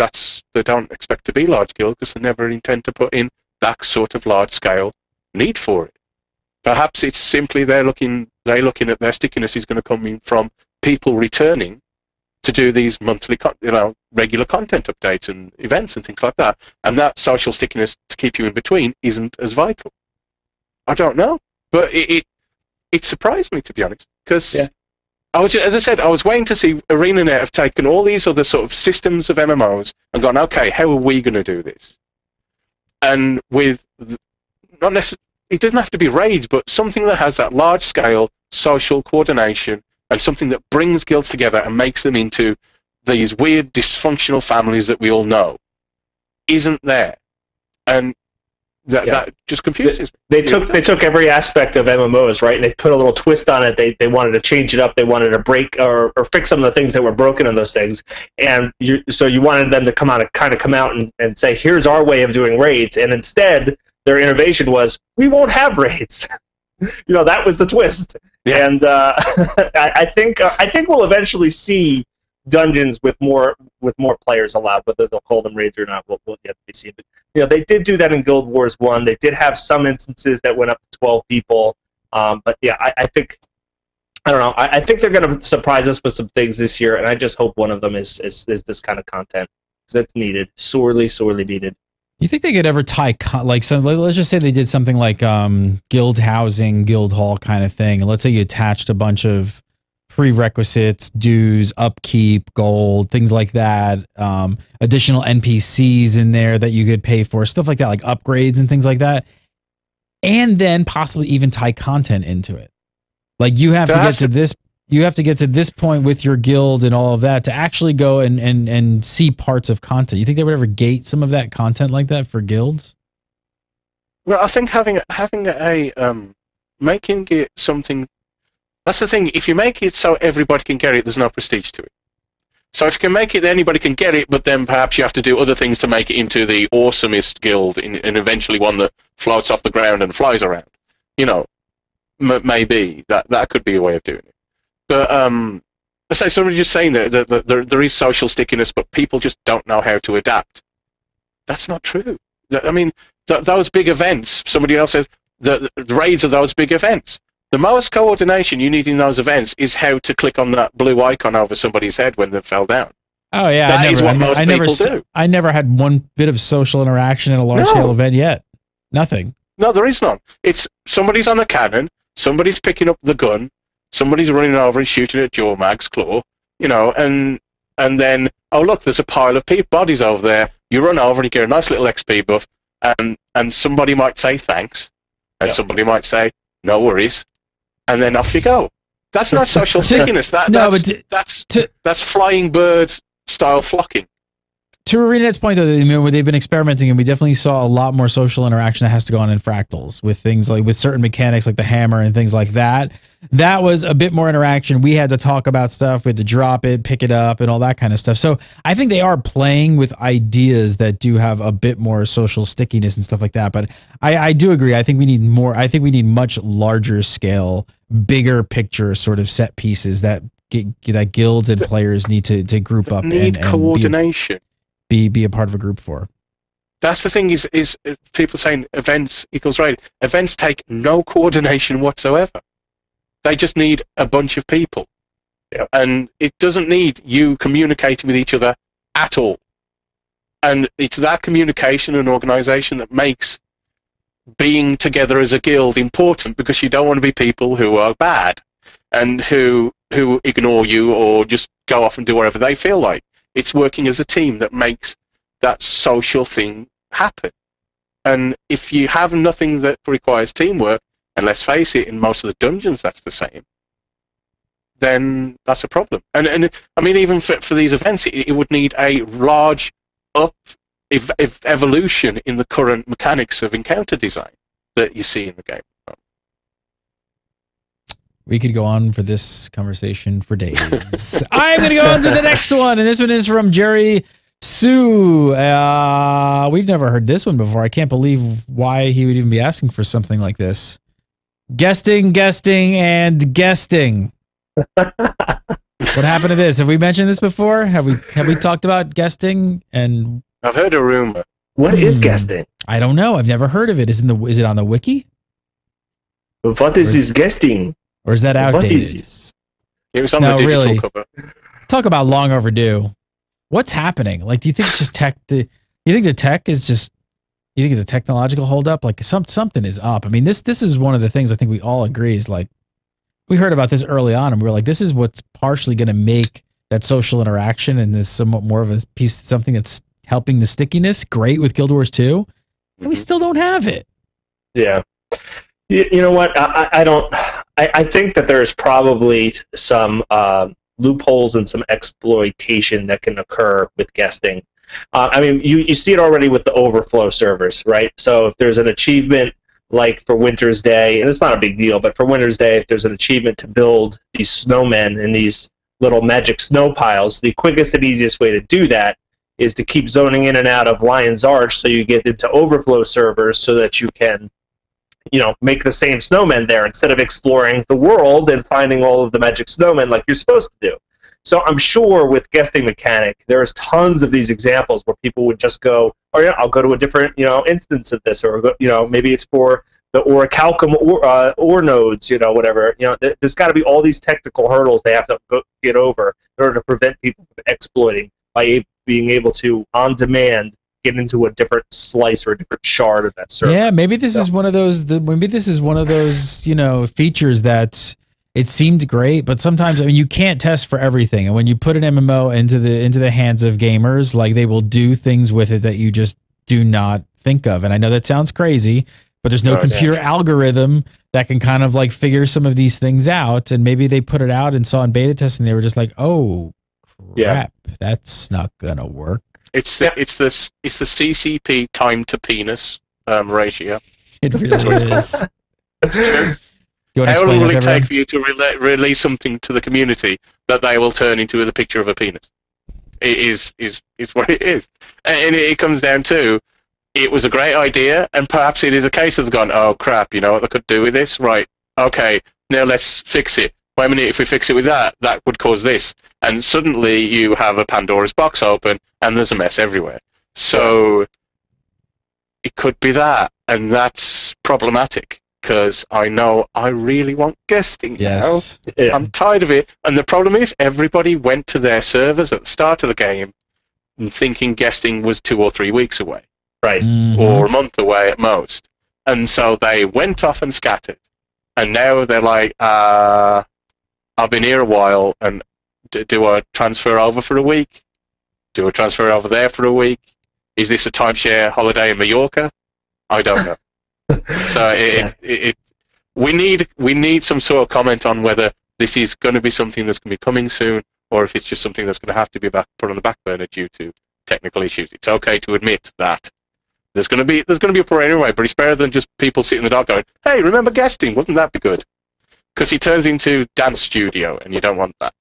they don't expect to be large guilds, because they never intend to put in that sort of large-scale need for it. Perhaps it's simply they're looking at their stickiness is going to come in from people returning to do these monthly, regular content updates and events and things like that. And that social stickiness to keep you in between isn't as vital. I don't know, but it surprised me, to be honest, because as I said, I was waiting to see ArenaNet have taken all these other sort of systems of MMOs and gone, okay, how are we going to do this? And with not necessarily. It doesn't have to be raids, but something that has that large-scale social coordination and something that brings guilds together and makes them into these weird, dysfunctional families that we all know isn't there. And that just confuses me. They took every aspect of MMOs, right, and they put a little twist on it. They wanted to change it up. They wanted to break or fix some of the things that were broken in those things. And so you wanted them to come out and say, here's our way of doing raids. And instead... their innovation was, we won't have raids. That was the twist. Yeah. And I think we'll eventually see dungeons with more players allowed, whether they'll call them raids or not. We'll yet to be seen. But they did do that in Guild Wars 1. They did have some instances that went up to 12 people. But yeah, I think I don't know. I think they're going to surprise us with some things this year, and I just hope one of them is this kind of content, because that's needed, sorely needed. You think they could ever tie, let's just say they did something like guild housing, guild hall kind of thing. And let's say you attached a bunch of prerequisites, dues, upkeep, gold, things like that. Additional NPCs in there that you could pay for, stuff like that, like upgrades and things like that. And then possibly even tie content into it. Like you have to get to this. You have to get to this point with your guild and all of that to actually go and see parts of content. You think they would ever gate some of that content like that for guilds? Well, I think having making it something. That's the thing. If you make it so everybody can get it, there's no prestige to it. So if you can make it that anybody can get it, but then perhaps you have to do other things to make it into the awesomest guild, and eventually one that floats off the ground and flies around. Maybe that could be a way of doing it. But let's say somebody just saying that there is social stickiness, but people just don't know how to adapt. That's not true. I mean, those big events, somebody else says, the raids are those big events. The most coordination you need in those events is how to click on that blue icon over somebody's head when they fell down. Oh, yeah. That is what most people do. I never had one bit of social interaction in a large-scale event yet. Nothing. No, there is none. It's somebody's on the cannon, somebody's picking up the gun, somebody's running over and shooting at Jaw Mag's claw, and then, oh look, there's a pile of bodies over there. You run over and you get a nice little XP buff, and somebody might say thanks, and somebody might say no worries, and then off you go. That's not social stickiness. That's flying bird style flocking. To ArenaNet's point, though, they've been experimenting, and we definitely saw a lot more social interaction that has to go on in Fractals with things like with certain mechanics like the hammer and things like that. That was a bit more interaction. We had to talk about stuff, we had to drop it, pick it up, and all that kind of stuff. So I think they are playing with ideas that do have a bit more social stickiness and stuff like that. But I do agree. I think we need more. I think we need much larger scale, bigger picture sort of set pieces that guilds and players need to group up and coordination. Be a part of a group for. That's the thing is people saying events equals raid. Events take no coordination whatsoever. They just need a bunch of people. Yep. And it doesn't need you communicating with each other at all. And it's that communication and organization that makes being together as a guild important, because you don't want to be people who are bad and who ignore you or just go off and do whatever they feel like. It's working as a team that makes that social thing happen. And if you have nothing that requires teamwork, and let's face it, in most of the dungeons that's the same, then that's a problem. And I mean, even for these events, it would need a large evolution in the current mechanics of encounter design that you see in the game. We could go on for this conversation for days. I'm going to go on to the next one, and this one is from Jerry Sue, we've never heard this one before. I can't believe why he would even be asking for something like this. Guesting, and guesting. What happened to this? Have we mentioned this before? Have we talked about guesting? And I've heard a rumor. What is guesting? I don't know. I've never heard of it. Is it on the wiki? What is this guesting? Or is that outdated? What is this? It was on the digital cover. Talk about long overdue. What's happening? Like, do you think it's just tech? You think the tech is just? You think it's a technological holdup? Like something is up. I mean, this is one of the things I think we all agree is like we heard about this early on, and we were like, this is what's partially going to make that social interaction and this somewhat more of a piece, something that's helping the stickiness great with Guild Wars 2. And we still don't have it. Yeah. You know what? I don't. I think that there's probably some loopholes and some exploitation that can occur with guesting. I mean, you see it already with the overflow servers, right? So if there's an achievement like for Winter's Day, and it's not a big deal, but for Winter's Day, if there's an achievement to build these snowmen in these little magic snow piles, the quickest and easiest way to do that is to keep zoning in and out of Lion's Arch so you get into overflow servers so that you can, make the same snowmen there instead of exploring the world and finding all of the magic snowmen like you're supposed to do. So I'm sure with guesting mechanic, there's tons of these examples where people would just go, oh yeah, I'll go to a different, instance of this, or maybe it's for the orichalcum ore nodes, whatever. There's got to be all these technical hurdles they have to get over in order to prevent people from exploiting by being able to, on demand, get into a different slice or a different shard of that server. Yeah, maybe this is one of those. Maybe this is one of those, features that. It seemed great, but sometimes you can't test for everything. And when you put an MMO into the hands of gamers, like they will do things with it that you just do not think of. And I know that sounds crazy, but there's no computer algorithm that can kind of like figure some of these things out. And maybe they put it out and saw in beta testing, they were just like, "Oh, crap, that's not gonna work." It's the CCP time to penis ratio. It really is. How long will it take for you to release something to the community that they will turn into the picture of a penis? It is what it is. And it comes down to, it was a great idea, and perhaps it is a case of going, oh crap, you know what they could do with this? Right, okay, now let's fix it. Wait a minute, if we fix it with that would cause this. And suddenly you have a Pandora's box open, and there's a mess everywhere. So it could be that, and that's problematic. Because I know I really want guesting now. Yeah. I'm tired of it. And the problem is, everybody went to their servers at the start of the game and thinking guesting was 2 or 3 weeks away. Right. Mm-hmm. Or a month away at most. And so they went off and scattered. And now they're like, I've been here a while, and do I transfer over for a week? Do I transfer over there for a week? Is this a timeshare holiday in Mallorca? I don't know. So we need some sort of comment on whether this is going to be something that's going to be coming soon, or if it's just something that's going to have to be put on the back burner due to technical issues. It's okay to admit that there's going to be a parade anyway, but it's better than just people sitting in the dark going, "Hey, remember guesting? Wouldn't that be good?" Because it turns into dance studio, and you don't want that.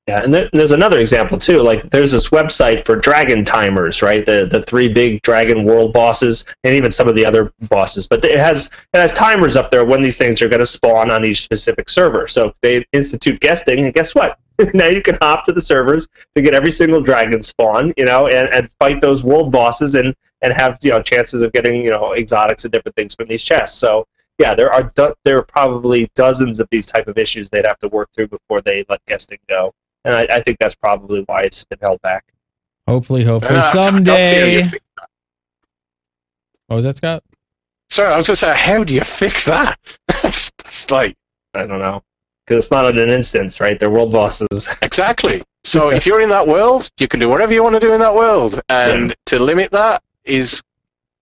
Yeah, and there's another example too. Like, there's this website for dragon timers, right? The 3 big dragon world bosses, and even some of the other bosses. But it has timers up there when these things are going to spawn on each specific server. So they institute guesting, and guess what? Now you can hop to the servers to get every single dragon spawn, and fight those world bosses and have chances of getting exotics and different things from these chests. So yeah, there are probably dozens of these type of issues they'd have to work through before they let guesting go. And I think that's probably why it's been held back. Hopefully someday. What was that, Scott? Sorry, I was going to say, how do you fix that? That's like, I don't know. Because it's not in an instance, right? They're world bosses. Exactly. So if you're in that world, you can do whatever you want to do in that world. And to limit that is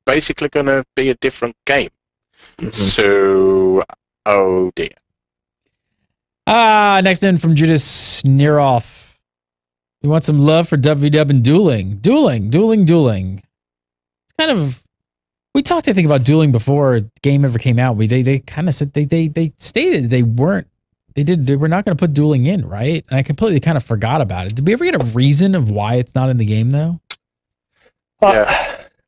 basically going to be a different game. Mm-hmm. So, oh dear. Next in from Judas Nearoff. You want some love for WW and dueling. Dueling. It's kind of, we talked, I think, about dueling before the game ever came out. They kind of said they stated they weren't They were not going to put dueling in, right? And I completely kind of forgot about it. Did we ever get a reason of why it's not in the game though? Yeah,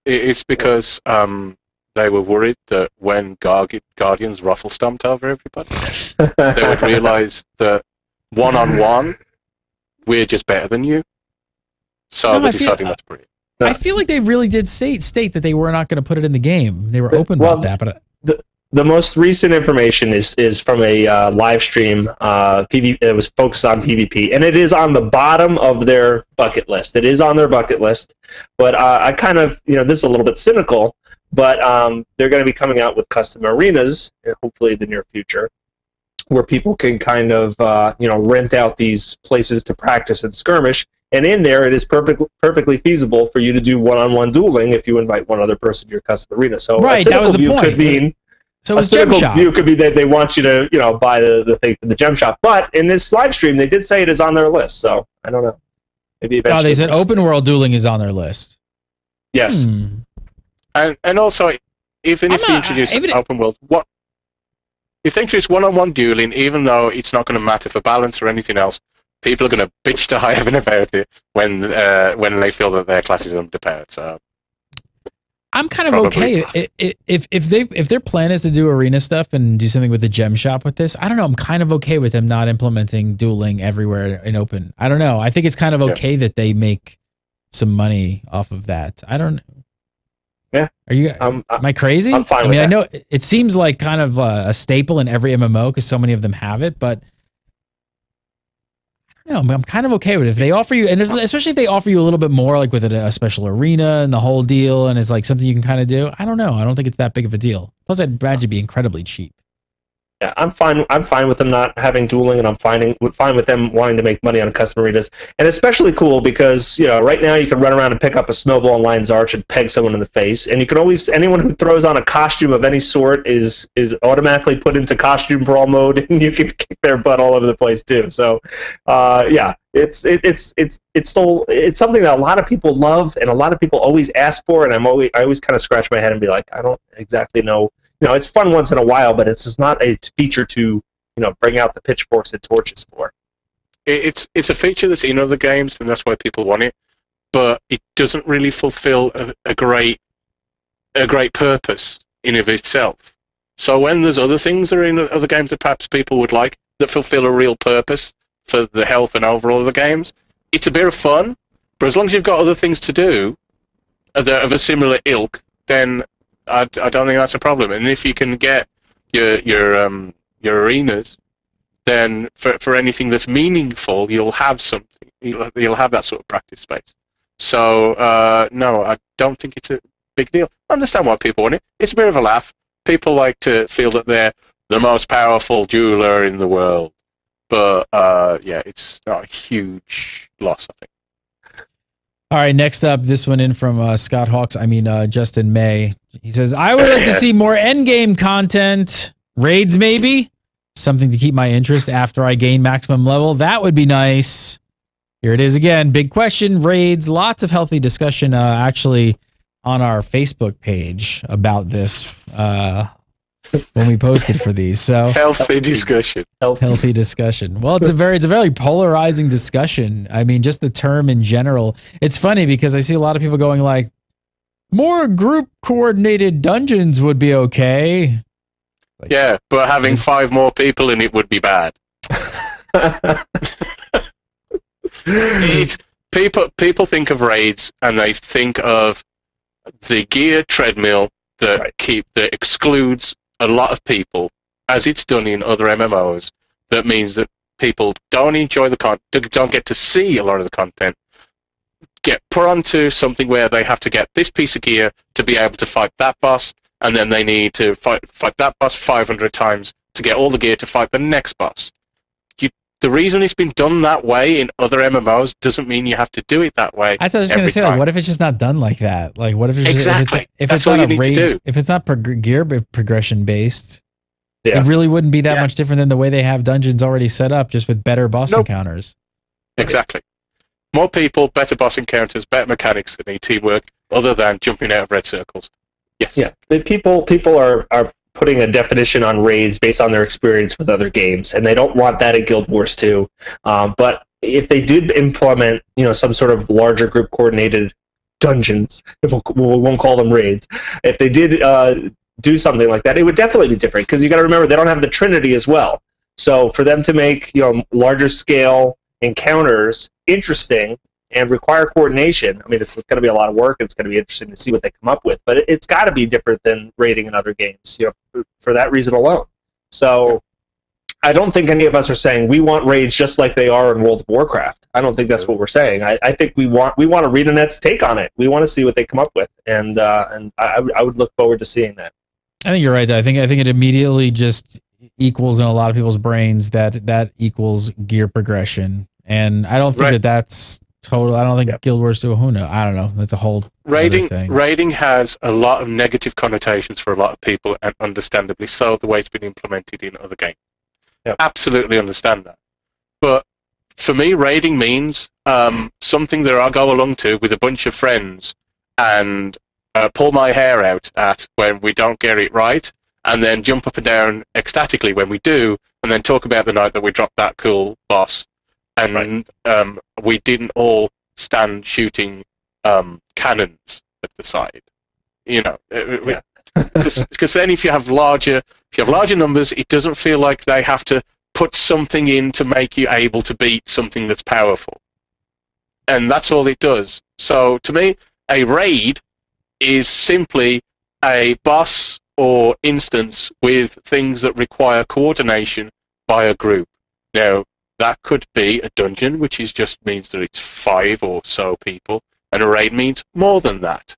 it's because they were worried that when Guardians ruffle stomped over everybody, they would realize that one-on-one, we're just better than you. So they're deciding not to put it. I feel like they really did state that they were not going to put it in the game. They were open about that, but the most recent information is from a live stream. It was focused on PvP, and it is on the bottom of their bucket list. It is on their bucket list, but I kind of, this is a little bit cynical, but they're going to be coming out with custom arenas, hopefully in the near future, where people can kind of rent out these places to practice and skirmish. And in there, it is perfectly feasible for you to do one-on-one dueling if you invite one other person to your custom arena. So right, a cynical that was the view point. could mean so a cynical view could be that they want you to buy the thing from the gem shop. But in this live stream, they did say it is on their list. So I don't know. Maybe eventually. Oh, they said open world dueling is on their list. Yes. And also, even if they introduce open world, if they introduce one-on-one dueling, even though it's not going to matter for balance or anything else, people are going to bitch to high heaven about it when they feel that their class is underpowered. So I'm kind of okay if their plan is to do arena stuff and do something with the gem shop with this. I don't know. I'm kind of okay with them not implementing dueling everywhere in open. I don't know. I think it's kind of okay that they make some money off of that. I don't know. Yeah. Are you? Am I crazy? I'm fine with that. I know it seems like kind of a staple in every MMO because so many of them have it, but I don't know. I'm kind of okay with it. If they offer you, and especially if they offer you a little bit more, like with a special arena and the whole deal, and it's like something you can kind of do. I don't know. I don't think it's that big of a deal. Plus, I'd imagine it'd be incredibly cheap. Yeah, I'm fine with them not having dueling, and I'm fine with them wanting to make money on custom arenas. And especially cool because right now you can run around and pick up a snowball in Lion's Arch and peg someone in the face, and you can always anyone who throws on a costume of any sort is automatically put into costume brawl mode, and you can kick their butt all over the place too. So, yeah, it's something that a lot of people love and a lot of people always ask for, and I always kind of scratch my head and be like, I don't exactly know. It's fun once in a while, but it's just not a feature to, bring out the pitchforks and torches for. It's a feature that's in other games, and that's why people want it. But it doesn't really fulfill a great purpose in of itself. So when there's other things that are in other games that perhaps people would like that fulfill a real purpose for the health and overall of the games, it's a bit of fun. But as long as you've got other things to do of a similar ilk, then I don't think that's a problem. And if you can get your arenas, then for anything that's meaningful, you'll have something. You'll have that sort of practice space. So no, I don't think it's a big deal. I understand why people want it. It's a bit of a laugh. People like to feel that they're the most powerful jeweler in the world. But yeah, it's not a huge loss, I think. All right, next up, this one in from Scott Hawks. Justin May. He says, I would like to see more endgame content. Raids, maybe? Something to keep my interest after I gain maximum level. That would be nice. Here it is again. Big question. Raids. Lots of healthy discussion actually on our Facebook page about this when we posted for these. So healthy discussion. Healthy discussion. Well, it's a very polarizing discussion. I mean, just the term in general. It's funny because I see a lot of people going like, more group coordinated dungeons would be okay. Like, yeah, but having 5 more people in it would be bad. People think of raids and they think of the gear treadmill that excludes a lot of people, as it's done in other MMOs. That means that people don't enjoy the content, don't get to see a lot of the content, get put onto something where they have to get this piece of gear to be able to fight that boss, and then they need to fight that boss 500 times to get all the gear to fight the next boss. The reason it's been done that way in other MMOs doesn't mean you have to do it that way. I thought I was going to say, like, what if it's just not done like that? Like, what if it's exactly? If it's not a raid, if it's not gear progression based, yeah. It really wouldn't be that much different than the way they have dungeons already set up, just with better boss encounters. Exactly. More people, better boss encounters, better mechanics that need teamwork, other than jumping out of red circles. Yes. Yeah. People are putting a definition on raids based on their experience with other games, and they don't want that at Guild Wars 2. But if they did implement, some sort of larger group coordinated dungeons, if we won't call them raids, if they did do something like that, it would definitely be different, because you got to remember they don't have the Trinity as well. So for them to make larger scale encounters interesting and require coordination, I mean, it's going to be a lot of work. It's going to be interesting to see what they come up with, but it's got to be different than raiding in other games, for that reason alone. So I don't think any of us are saying we want raids just like they are in World of Warcraft. I don't think that's what we're saying. I think we want ArenaNet's take on it. We want to see what they come up with, and I would look forward to seeing that. I think you're right. I think it immediately just equals in a lot of people's brains that equals gear progression, and I don't think that's total. I don't think Guild Wars 2. Who knows? I don't know. That's a whole raiding thing. Raiding has a lot of negative connotations for a lot of people, and understandably so, the way it's been implemented in other games. Yep. Absolutely understand that. But for me, raiding means something that I go along to with a bunch of friends and pull my hair out at when we don't get it right, and then jump up and down ecstatically when we do, and then talk about the night that we dropped that cool boss. And we didn't all stand shooting cannons at the side, because then if you have larger numbers, it doesn't feel like they have to put something in to make you able to beat something that's powerful, and that's all it does. So to me, a raid is simply a boss or instance with things that require coordination by a group. Now, that could be a dungeon, which just means that it's 5 or so people, and a raid means more than that.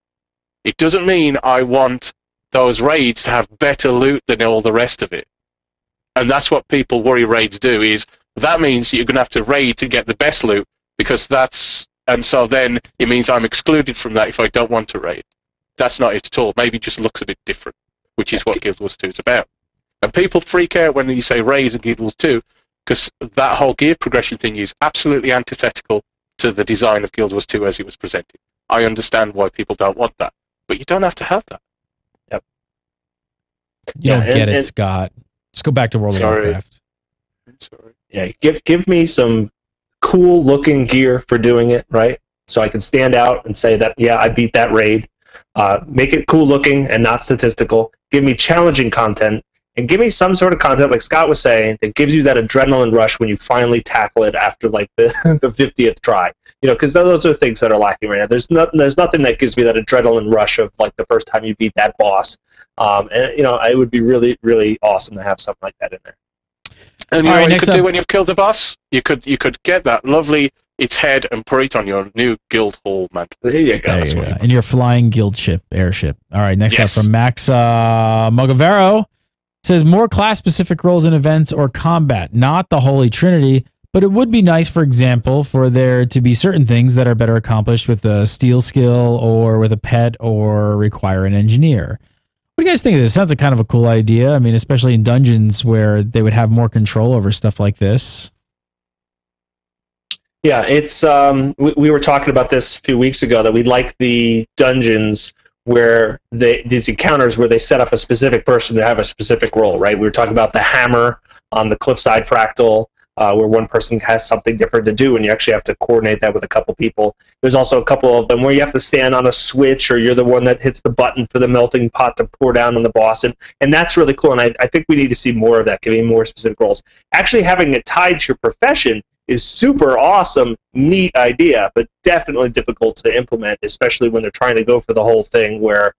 It doesn't mean I want those raids to have better loot than all the rest of it. And that's what people worry raids do, is that means you're going to have to raid to get the best loot, because and so then it means I'm excluded from that if I don't want to raid. That's not it at all. Maybe it just looks a bit different, which is what Guild Wars 2 is about. And people freak out when you say raids in Guild Wars 2, because that whole gear progression thing is absolutely antithetical to the design of Guild Wars 2 as it was presented. I understand why people don't want that, but you don't have to have that. Yep. You don't get it, Scott. Just go back to World of Warcraft. Sorry. Yeah, give me some cool looking gear for doing it, right? So I can stand out and say that, yeah, I beat that raid. Make it cool looking and not statistical. Give me challenging content, and give me some sort of content, like Scott was saying, that gives you that adrenaline rush when you finally tackle it after like the 50th try. Because those are things that are lacking right now. There's nothing that gives me that adrenaline rush of like the first time you beat that boss. And it would be really, really awesome to have something like that in there. And you know what you could do when you've killed the boss? You could get that lovely its head and put it on your new guild hall mantle. There you go. And your flying guild ship, airship. All right, next up from Max Mogavero. Says more class-specific roles in events or combat, not the Holy Trinity, but it would be nice, for example, for there to be certain things that are better accomplished with a steel skill or with a pet or require an engineer. What do you guys think of this? Sounds like kind of a cool idea. I mean, especially in dungeons where they would have more control over stuff like this. Yeah, it's we were talking about this a few weeks ago, that we'd like the dungeons where these encounters where they set up a specific person to have a specific role, right? We were talking about the hammer on the cliffside fractal, where one person has something different to do, and you actually have to coordinate that with a couple people. There's also a couple of them where you have to stand on a switch, or you're the one that hits the button for the melting pot to pour down on the boss, and that's really cool, and I think we need to see more of that, giving more specific roles. Actually having it tied to your profession is super awesome, neat idea, but definitely difficult to implement, especially when they're trying to go for the whole thing where,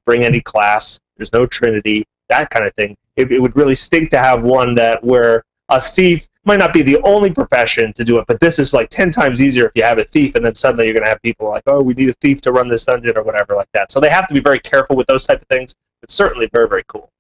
bring any class, there's no Trinity, that kind of thing. It would really stink to have one where a thief might not be the only profession to do it, but this is like 10 times easier if you have a thief, and then suddenly you're going to have people like, oh, we need a thief to run this dungeon or whatever like that. So they have to be very careful with those type of things. It's certainly very, very cool.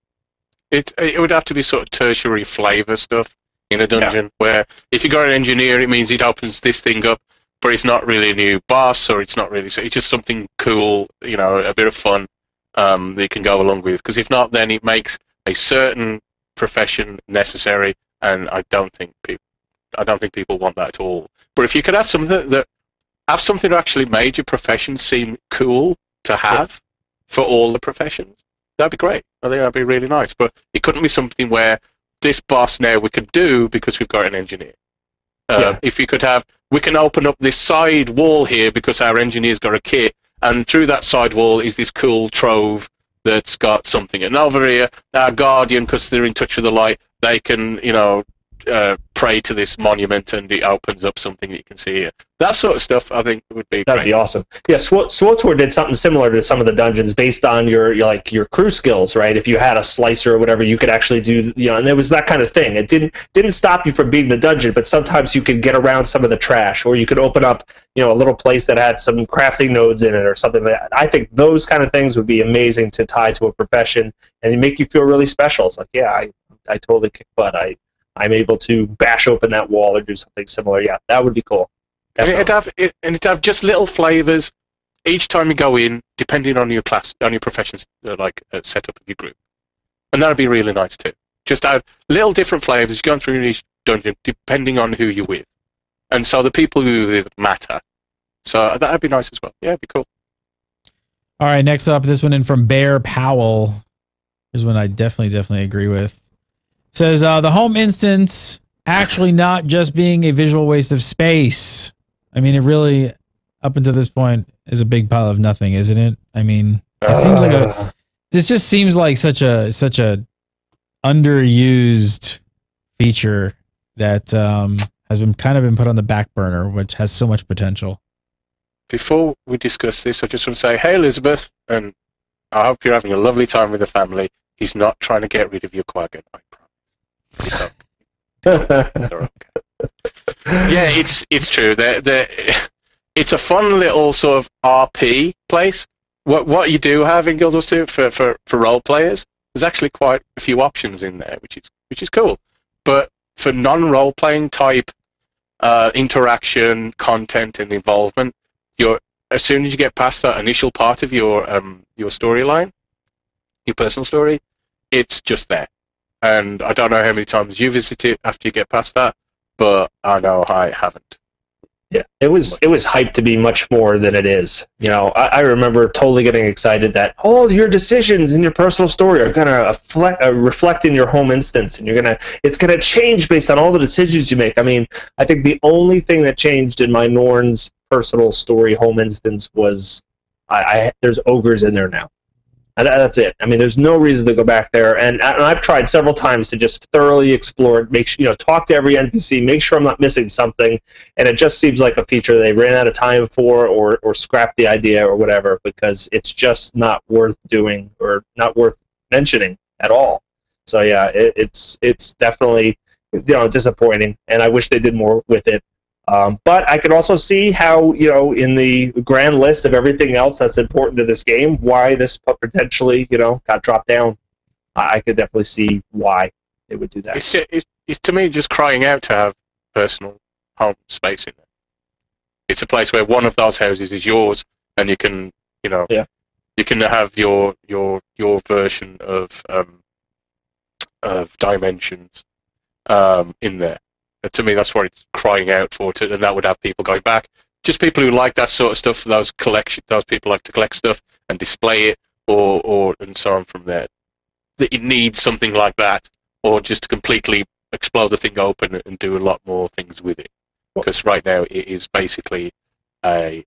It would have to be sort of tertiary flavor stuff in a dungeon, where if you got an engineer, it means it opens this thing up, but it's not really a new boss, or it's not really, so it's just something cool, a bit of fun that you can go along with. Because if not, then it makes a certain profession necessary, and I don't think people want that at all. But if you could have something that actually made your profession seem cool to have for all the professions, that'd be great. I think that'd be really nice. But it couldn't be something where this boss now we could do because we've got an engineer. If we could have, we can open up this side wall here because our engineer's got a kit, and through that side wall is this cool trove that's got something. And over here, our guardian, because they're in touch with the light, they can, pray to this monument, and it opens up something that you can see here. That sort of stuff, I think, would be That'd be awesome. Yeah, SWTOR did something similar to some of the dungeons based on your crew skills, right? If you had a slicer or whatever, you could actually do, and there was that kind of thing. It didn't stop you from being the dungeon, but sometimes you could get around some of the trash, or you could open up, a little place that had some crafting nodes in it or something like that. I think those kind of things would be amazing to tie to a profession and make you feel really special. It's like, yeah, I totally kick butt. I'm able to bash open that wall or do something similar. Yeah, that would be cool. And it'd have just little flavors each time you go in, depending on your class, on your profession's setup of your group, and that'd be really nice too. Just add little different flavors going through each dungeon, depending on who you're with, and so the people who you're with matter. So that'd be nice as well. Yeah, it'd be cool. All right, next up, this one in from Bear Powell. Here's one I definitely agree with. Says the home instance actually not just being a visual waste of space. I mean, it really, up until this point, is a big pile of nothing, isn't it? I mean, it seems like this just seems like such a underused feature that has been put on the back burner, which has so much potential. Before we discuss this, I just want to say, hey, Elizabeth, and I hope you're having a lovely time with the family. He's not trying to get rid of your quagga, I promise. It's okay. They're okay. Yeah, it's true. It's a fun little sort of RP place. What you do have in Guild Wars 2 for role players, there's actually quite a few options in there, which is cool. But for non-role playing type interaction, content, and involvement, as soon as you get past that initial part of your storyline, your personal story, it's just there. And I don't know how many times you visit it after you get past that, but I know I haven't. Yeah, it was hyped to be much more than it is. I remember totally getting excited that all your decisions in your personal story are gonna reflect in your home instance, and it's gonna change based on all the decisions you make. I mean, I think the only thing that changed in my Norn's personal story home instance was there's ogres in there now. And that's it. I mean, there's no reason to go back there. And I've tried several times to just thoroughly explore it, talk to every NPC, make sure I'm not missing something. And it just seems like a feature they ran out of time for or scrapped the idea or whatever, because it's just not worth doing or not worth mentioning at all. So yeah, it's definitely disappointing, and I wish they did more with it. But I could also see how, in the grand list of everything else that's important to this game, why this potentially, got dropped down. I could definitely see why they would do that. It's to me just crying out to have personal home space in it. It's a place where one of those houses is yours, and you can, you can have your version of dimensions in there. To me, that's what it's crying out for, and that would have people going back. Just people who like that sort of stuff. Those people like to collect stuff and display it, or and so on from there. That you need something like that, or just to completely explode the thing open and do a lot more things with it. Because right now it is basically a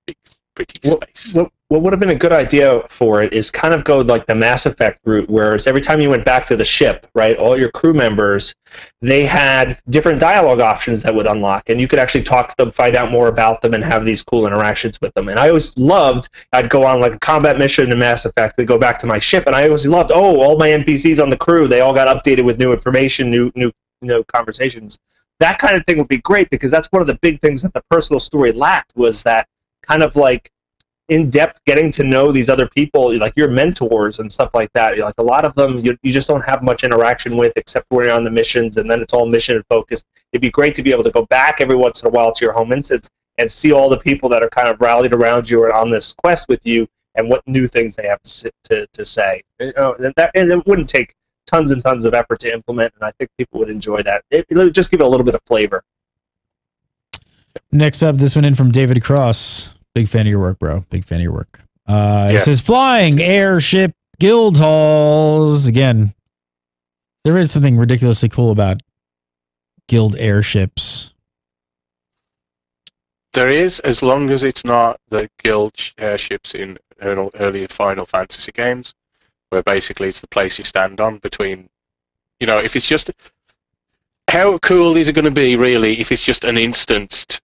big, pretty space. What would have been a good idea for it is kind of go like the Mass Effect route, whereas every time you went back to the ship, right, all your crew members, they had different dialogue options that would unlock, and you could actually talk to them, find out more about them, and have these cool interactions with them. And I always loved, I'd go on like a combat mission in Mass Effect, I'd go back to my ship, and I always loved, all my NPCs on the crew, they all got updated with new information, new conversations. That kind of thing would be great, because that's one of the big things that the personal story lacked, was that kind of like in-depth getting to know these other people, like your mentors and stuff like that. Like a lot of them you just don't have much interaction with, except when you're on the missions, and then it's all mission focused. It'd be great to be able to go back every once in a while to your home instance and see all the people that are kind of rallied around you or on this quest with you, and what new things they have to say. And it wouldn't take tons and tons of effort to implement, and I think people would enjoy that. It would just give it a little bit of flavor. Next up, this one in from David Cross. Big fan of your work, bro. Big fan of your work. It says, flying airship Guild halls again. There is something ridiculously cool about guild airships. There is, as long as it's not the guild airships in earlier Final Fantasy games, where basically it's the place you stand on between, if it's just, how cool is it going to be really if it's just an instanced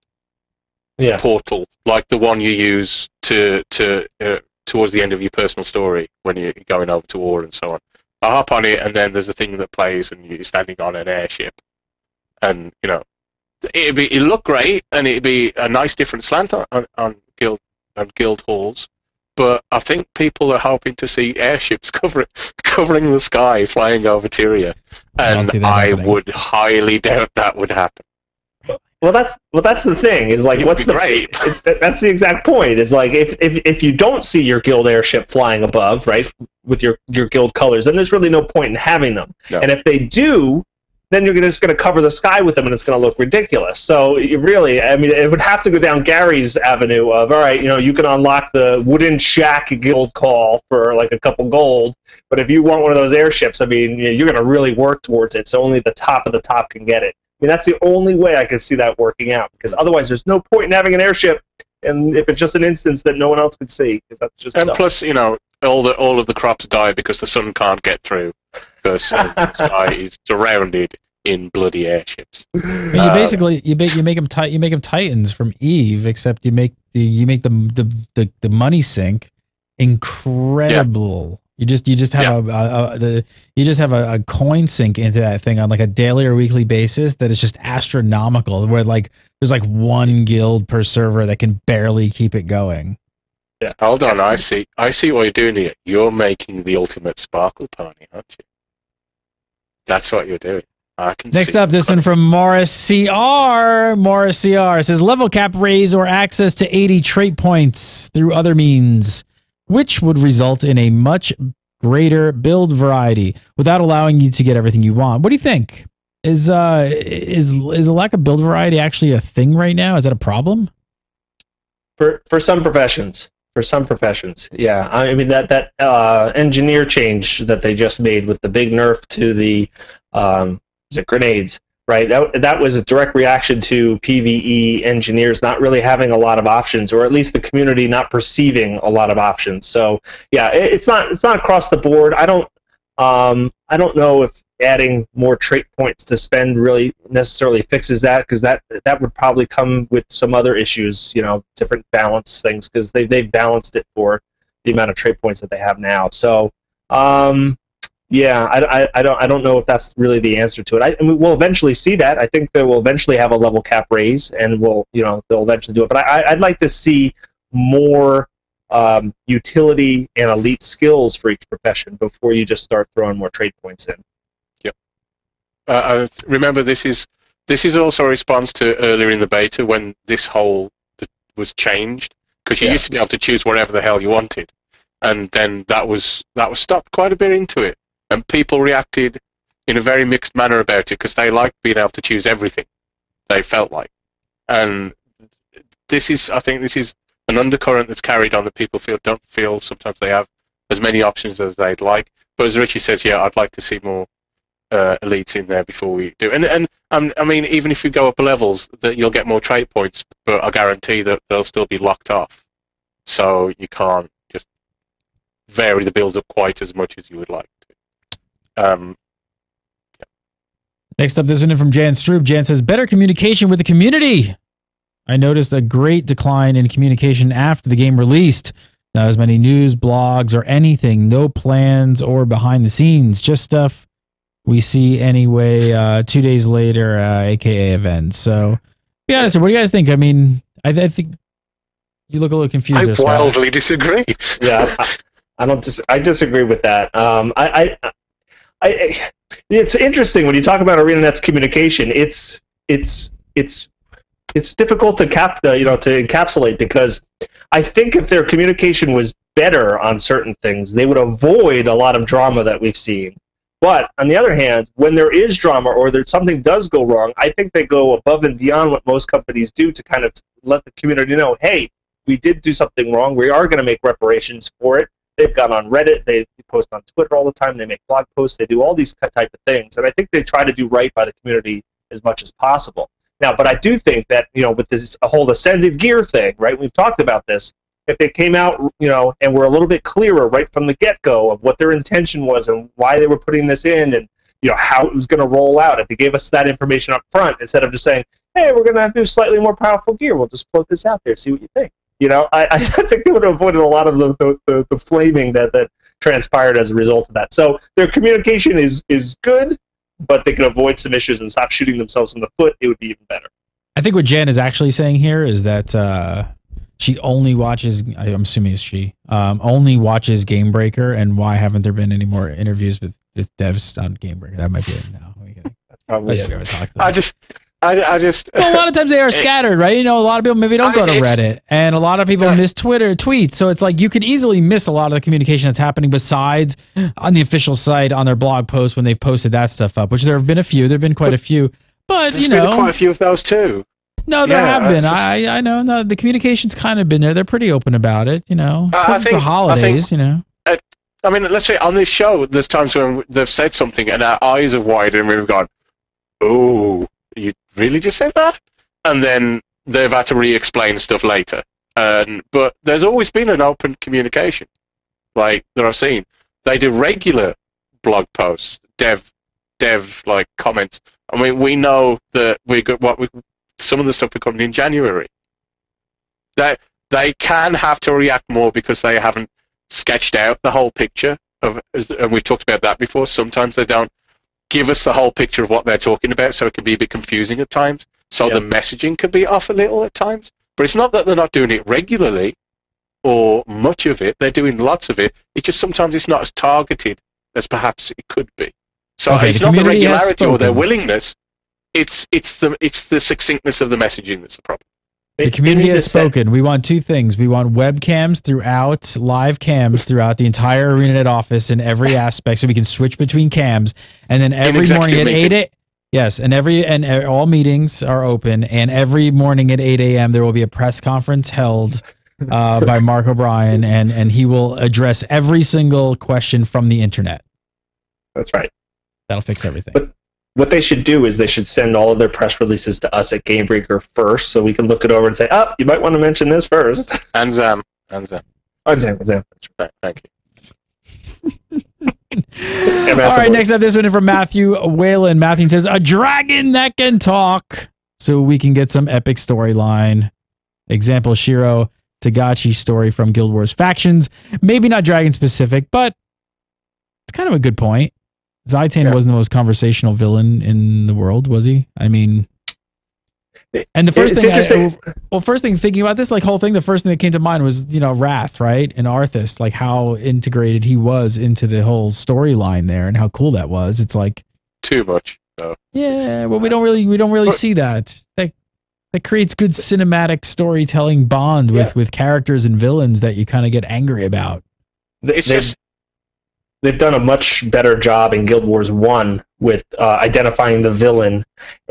portal like the one you use to towards the end of your personal story when you're going over to war and so on. I hop on it and then there's a thing that plays and you're standing on an airship, and it'd look great and it'd be a nice different slant on guild halls. But I think people are hoping to see airships covering the sky, flying over Tyria, and I would highly doubt that would happen. Well, that's the thing. Is like, what's the great? That's the exact point. Is like if you don't see your guild airship flying above, right, with your guild colors, then there's really no point in having them. No. And if they do, then you're just going to cover the sky with them, and it's going to look ridiculous. So really, I mean, it would have to go down Gary's avenue of, all right, you can unlock the wooden shack guild call for like a couple gold, but if you want one of those airships, I mean, you're going to really work towards it. So only the top of the top can get it. I mean, that's the only way I can see that working out, because otherwise, there's no point in having an airship, and if it's just an instance that no one else could see, because that's just. And dumb. Plus, all of the crops die because the sun can't get through, because the sky is surrounded in bloody airships. You basically you make them titans from Eve, except you make the money sink incredible. Yeah. You just have a coin sink into that thing on like a daily or weekly basis that is just astronomical. Where like there's like one guild per server that can barely keep it going. Yeah. Hold on, I see what you're doing here. You're making the ultimate sparkle pony, aren't you? That's what you're doing. I can Next up, this one from Morris CR. Morris CR says level cap raise or access to 80 trait points through other means, which would result in a much greater build variety without allowing you to get everything you want. What do you think? Is a lack of build variety actually a thing right now? Is that a problem? For some professions. For some professions, yeah. I mean that engineer change that they just made with the big nerf to the grenades, right? That was a direct reaction to PvE engineers not really having a lot of options, or at least the community not perceiving a lot of options. So yeah, it's not across the board. I don't know if adding more trait points to spend really necessarily fixes that, because that would probably come with some other issues, different balance things, because they've balanced it for the amount of trait points that they have now. So yeah, I don't know if that's really the answer to it. I mean, we'll eventually see that. I think they will eventually have a level cap raise, and they'll eventually do it. But I'd like to see more utility and elite skills for each profession before you just start throwing more trait points in. Remember, this is also a response to earlier in the beta when this whole was changed, because you used to be able to choose whatever the hell you wanted, and then that was stopped quite a bit into it, and people reacted in a very mixed manner about it, because they liked being able to choose everything they felt like, and I think this is an undercurrent that's carried on, that people don't feel sometimes they have as many options as they'd like. But as Richie says, yeah, I'd like to see more elites in there before we do. And I mean, even if you go up levels, that you'll get more trait points, but I guarantee that they'll still be locked off. So you can't just vary the build up quite as much as you would like to. Next up, this one from Jan Stroop. Jan says, better communication with the community. I noticed a great decline in communication after the game released. Not as many news, blogs, or anything. No plans or behind the scenes. Just stuff we see anyway 2 days later, aka events. So, be honest, what do you guys think? I mean, I think you look a little confused. I wildly disagree. Yeah, I disagree with that. It's interesting when you talk about ArenaNet's communication. It's difficult to encapsulate, because I think if their communication was better on certain things, they would avoid a lot of drama that we've seen. But on the other hand, when there is drama or something does go wrong, I think they go above and beyond what most companies do to kind of let the community know, hey, we did do something wrong. We are going to make reparations for it. They've gone on Reddit. They post on Twitter all the time. They make blog posts. They do all these type of things, and I think they try to do right by the community as much as possible. Now, but I do think that, with this whole Ascended Gear thing, right? We've talked about this. If they came out, and were a little bit clearer right from the get-go of what their intention was and why they were putting this in, and how it was going to roll out, if they gave us that information up front instead of just saying, "Hey, we're going to do slightly more powerful gear. We'll just float this out there, see what you think." I think they would have avoided a lot of the flaming that transpired as a result of that. So their communication is good, but they can avoid some issues and stop shooting themselves in the foot. It would be even better. I think what Jen is actually saying here is that she only watches, I'm assuming it's she, only watches Gamebreaker, and why haven't there been any more interviews with devs on Gamebreaker? That might be it now. That's probably it. I just well, a lot of times they are scattered, right? A lot of people maybe don't go to Reddit, and a lot of people miss Twitter tweets. So it's like you could easily miss a lot of the communication that's happening besides on the official site on their blog post when they've posted that stuff up, which there have been a few. There have been quite a few, but there's been quite a few of those too. No, there have been. I know. No, the communication's kind of been there. They're pretty open about it. It's the holidays. I mean, let's say on this show, there's times when they've said something and our eyes have widened and we've gone, "Oh, you really just said that?" And then they've had to re-explain stuff later. But there's always been an open communication, like that I've seen. They do regular blog posts, dev like comments. I mean, we know that we got some of the stuff we're coming in January. That they can have to react more because they haven't sketched out the whole picture of, and we've talked about that before. Sometimes they don't give us the whole picture of what they're talking about, so it can be a bit confusing at times. So the messaging can be off a little at times. But it's not that they're not doing it regularly or much of it. They're doing lots of it. It's just sometimes it's not as targeted as perhaps it could be. So it's not the regularity or their willingness. It's the succinctness of the messaging that's the problem. The community has spoken. We want two things. We want webcams throughout, live cams throughout the entire ArenaNet office in every aspect, so we can switch between cams. And then every morning at 8 a.m. Yes, and all meetings are open. And every morning at 8 a.m. there will be a press conference held by Mark O'Brien, and he will address every single question from the internet. That's right. That'll fix everything. But what they should do is they should send all of their press releases to us at Gamebreaker first, so we can look it over and say, "Oh, you might want to mention this first." And Zam. Zam. Thank you. All right, next up, this one is from Matthew Whalen. Matthew says, "A dragon that can talk, so we can get some epic storyline. Example, Shiro Tagachi story from Guild Wars Factions. Maybe not dragon specific, but it's kind of a good point. Zaitan wasn't the most conversational villain in the world, was he? I mean, and the first thing thinking about this whole thing, the first thing that came to mind was Wrath, right, and Arthas, like how integrated he was into the whole storyline there, and how cool that was. It's like too much. So. Yeah, well, we don't really see that. That creates good cinematic storytelling bond with characters and villains that you kind of get angry about. They've done a much better job in Guild Wars 1 with identifying the villain,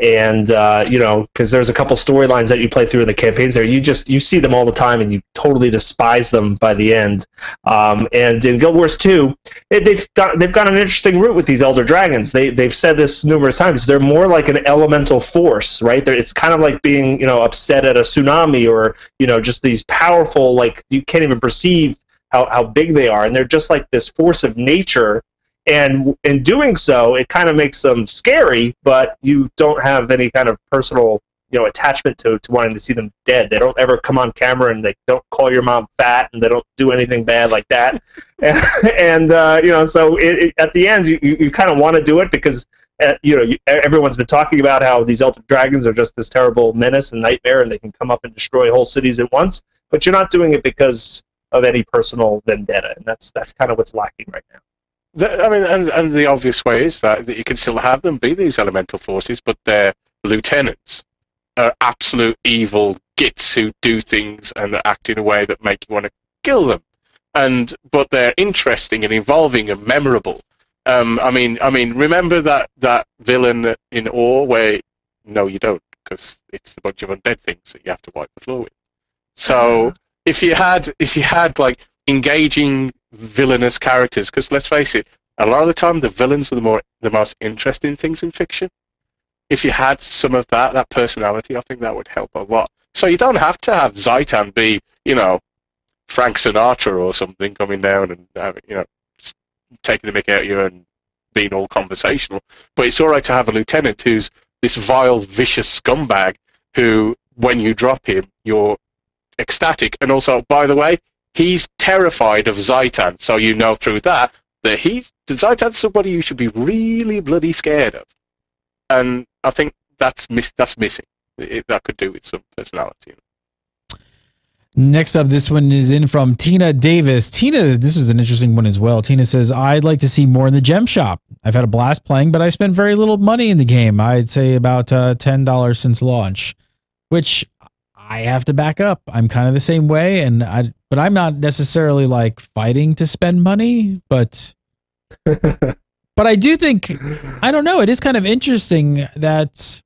and because there's a couple storylines that you play through in the campaigns there, you see them all the time and you totally despise them by the end. And in Guild Wars 2, they've gone an interesting route with these Elder Dragons. They've said this numerous times. They're more like an elemental force, right? It's kind of like being upset at a tsunami, or just these powerful, like you can't even perceive how big they are, and they're just like this force of nature, and in doing so it kind of makes them scary, but you don't have any kind of personal attachment to wanting to see them dead. They don't ever come on camera, and they don't call your mom fat, and they don't do anything bad like that. And so at the end you kind of want to do it because everyone's been talking about how these Elder Dragons are just this terrible menace and nightmare, and they can come up and destroy whole cities at once, but you're not doing it because of any personal vendetta, and that's kind of what's lacking right now. And the obvious way is that you can still have them be these elemental forces, but their lieutenants are absolute evil gits who do things and act in a way that make you want to kill them. But they're interesting and evolving and memorable. Remember that villain in Ore where no, you don't, because it's a bunch of undead things that you have to wipe the floor with. So. If you had like engaging villainous characters. Because let's face it, a lot of the time the villains are the most interesting things in fiction. If you had some of that personality, I think that would help a lot. So you don't have to have Zaitan be, Frank Sinatra or something coming down and having, just taking the mick out of you and being all conversational. But it's all right to have a lieutenant who's this vile, vicious scumbag who, when you drop him, you're ecstatic. And also, by the way, he's terrified of Zaitan. So you know through that Zaitan's somebody you should be really bloody scared of. And I think that's missing. That could do with some personality. Next up, this one is in from Tina Davis. Tina, this was an interesting one as well. Tina says, I'd like to see more in the gem shop. I've had a blast playing, but I spent very little money in the game. I'd say about $10 since launch, which I have to back up. I'm kind of the same way, but I'm not necessarily like fighting to spend money, but I do think, I don't know, it is kind of interesting that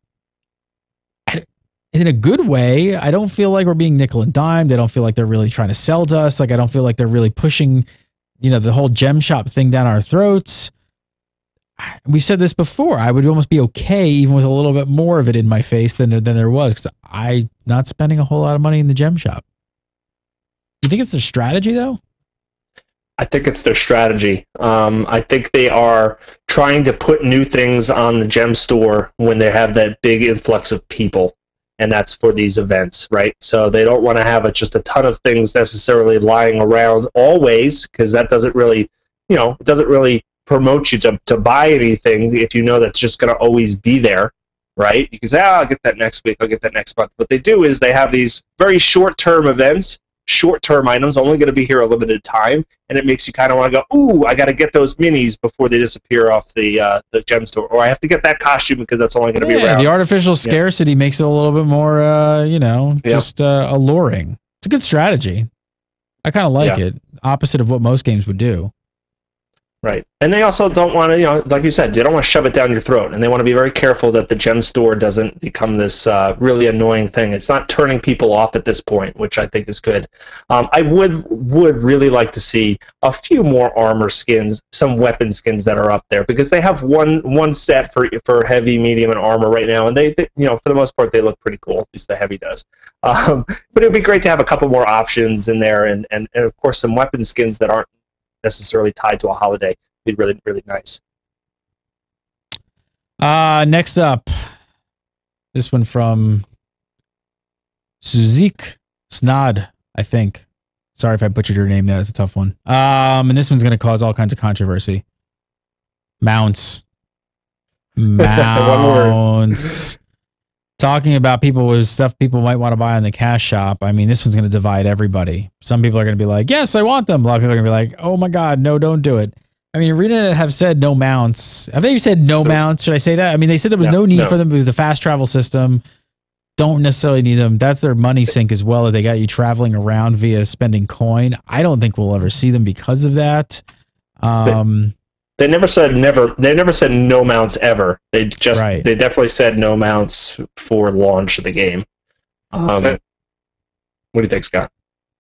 in a good way, I don't feel like we're being nickel and dimed. I don't feel like they're really trying to sell to us. Like, I don't feel like they're really pushing, the whole gem shop thing down our throats. We've said this before. I would almost be okay even with a little bit more of it in my face than there was, because I'm not spending a whole lot of money in the gem shop. You think it's their strategy, though? I think it's their strategy. I think they are trying to put new things on the gem store when they have that big influx of people. And that's for these events, right? So they don't want to have just a ton of things necessarily lying around always, because that doesn't really, it doesn't really promote you to buy anything if you know that's just going to always be there, right? You can say, I'll get that next week, I'll get that next month. What they do is they have these very short-term events, short-term items, only going to be here a limited time, and it makes you kind of want to go, ooh, I got to get those minis before they disappear off the gem store, or I have to get that costume because that's only going to be around. The artificial scarcity makes it a little bit more, just alluring. It's a good strategy. I kind of like it. Opposite of what most games would do. Right. And they also don't want to, like you said, you don't want to shove it down your throat. And they want to be very careful that the gem store doesn't become this really annoying thing. It's not turning people off at this point, which I think is good. I would really like to see a few more armor skins, some weapon skins that are up there, because they have one set for heavy, medium, and armor right now. And they for the most part, they look pretty cool. At least the heavy does. But it would be great to have a couple more options in there, and of course, some weapon skins that aren't necessarily tied to a holiday. Be really, really nice. Next up, this one from Suzik Snod, I think. Sorry if I butchered your name there. It's a tough one. And this one's going to cause all kinds of controversy. Mounts. Mounts. Talking about people with stuff people might want to buy on the cash shop. I mean, this one's going to divide everybody. Some people are going to be like, yes, I want them. A lot of people are going to be like, oh my God, no, don't do it. I mean, ArenaNet have said no mounts. Have they said no mounts? Should I say that? I mean, they said there was no need for them with the fast travel system. Don't necessarily need them. That's their money sink as well. That they got you traveling around via spending coin. I don't think we'll ever see them because of that. They never said never. They never said no mounts ever. They just they definitely said no mounts for launch of the game. What do you think, Scott?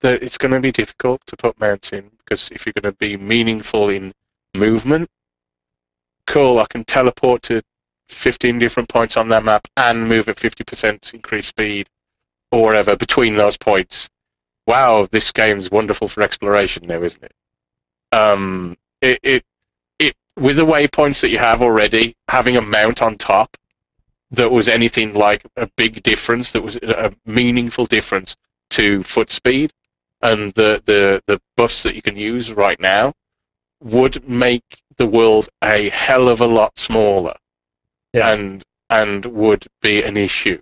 It's going to be difficult to put mounts in, because if you're going to be meaningful in movement, cool, I can teleport to 15 different points on that map and move at 50% increased speed or whatever between those points. Wow, this game's wonderful for exploration now, isn't it? With the waypoints that you have already, having a mount on top that was anything like a big difference, that was a meaningful difference to foot speed and the buffs that you can use right now, would make the world a hell of a lot smaller, and would be an issue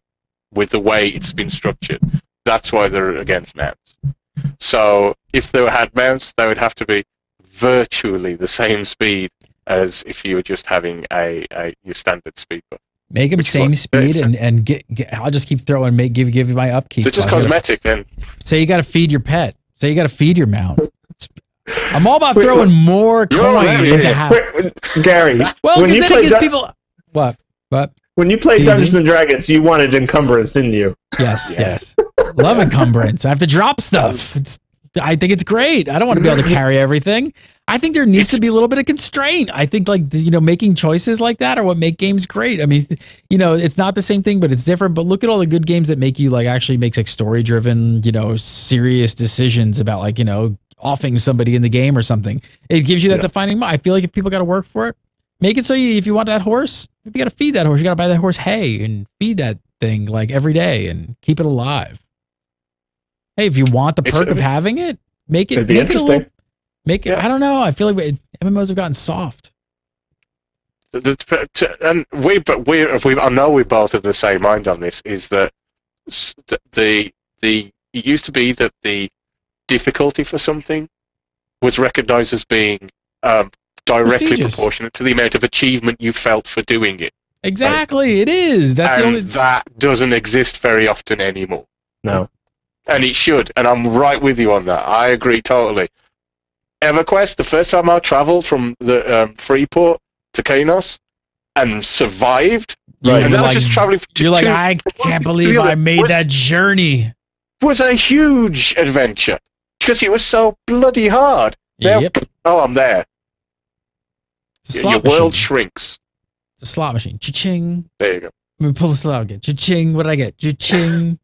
with the way it's been structured. That's why they're against mounts. So if they had mounts, they would have to be virtually the same speed as if you were just having your standard speed buff. Make them same speed and get. I'll just keep throwing. Give you my upkeep. So just cosmetic then. Say you got to feed your pet. Say you got to feed your mount. I'm all about throwing more coin into house. Gary, well, because then it gives people what? When you played Dungeons and Dragons, you wanted encumbrance, didn't you? Yes. Love encumbrance. I have to drop stuff. I think it's great. I don't want to be able to carry everything. I think there needs to be a little bit of constraint. I think making choices like that are what make games great. I mean, it's not the same thing, but it's different. But look at all the good games that make you actually makes story driven, serious decisions about offing somebody in the game or something. It gives you that defining. I feel like if people got to work for it, make it so if you want that horse, you got to feed that horse. You got to buy that horse hay and feed that thing every day and keep it alive. Hey, if you want the perk of having it, make it. It'd be interesting. I don't know. I feel like MMOs have gotten soft. And I know we both have the same mind on this. Is that it used to be that the difficulty for something was recognized as being directly proportionate to the amount of achievement you felt for doing it. Exactly, right? It is. That doesn't exist very often anymore. No. And it should, and I'm right with you on that. I agree totally. EverQuest, the first time I traveled from the Freeport to Kanos and survived, right? And then I was just traveling. I can't believe I made that journey. Was a huge adventure because it was so bloody hard. Yep. Oh, I'm there. Your world machine. Shrinks. It's a slot machine. Cha-ching. There you go. Let me pull the slot again. Cha-ching. What did I get? Cha-ching.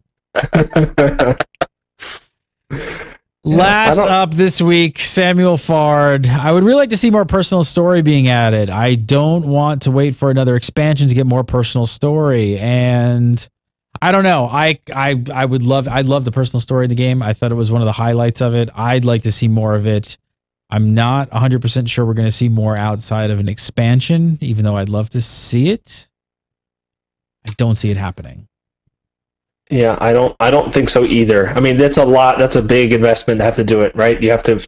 Last up this week, Samuel Fard. I would really like to see more personal story being added. I don't want to wait for another expansion to get more personal story. And I don't know. I'd love the personal story in the game. I thought it was one of the highlights of it. I'd like to see more of it. I'm not 100% sure we're going to see more outside of an expansion, even though I'd love to see it. I don't see it happening. Yeah, I don't think so either. I mean, that's a lot. That's a big investment to have to do it, right? You have to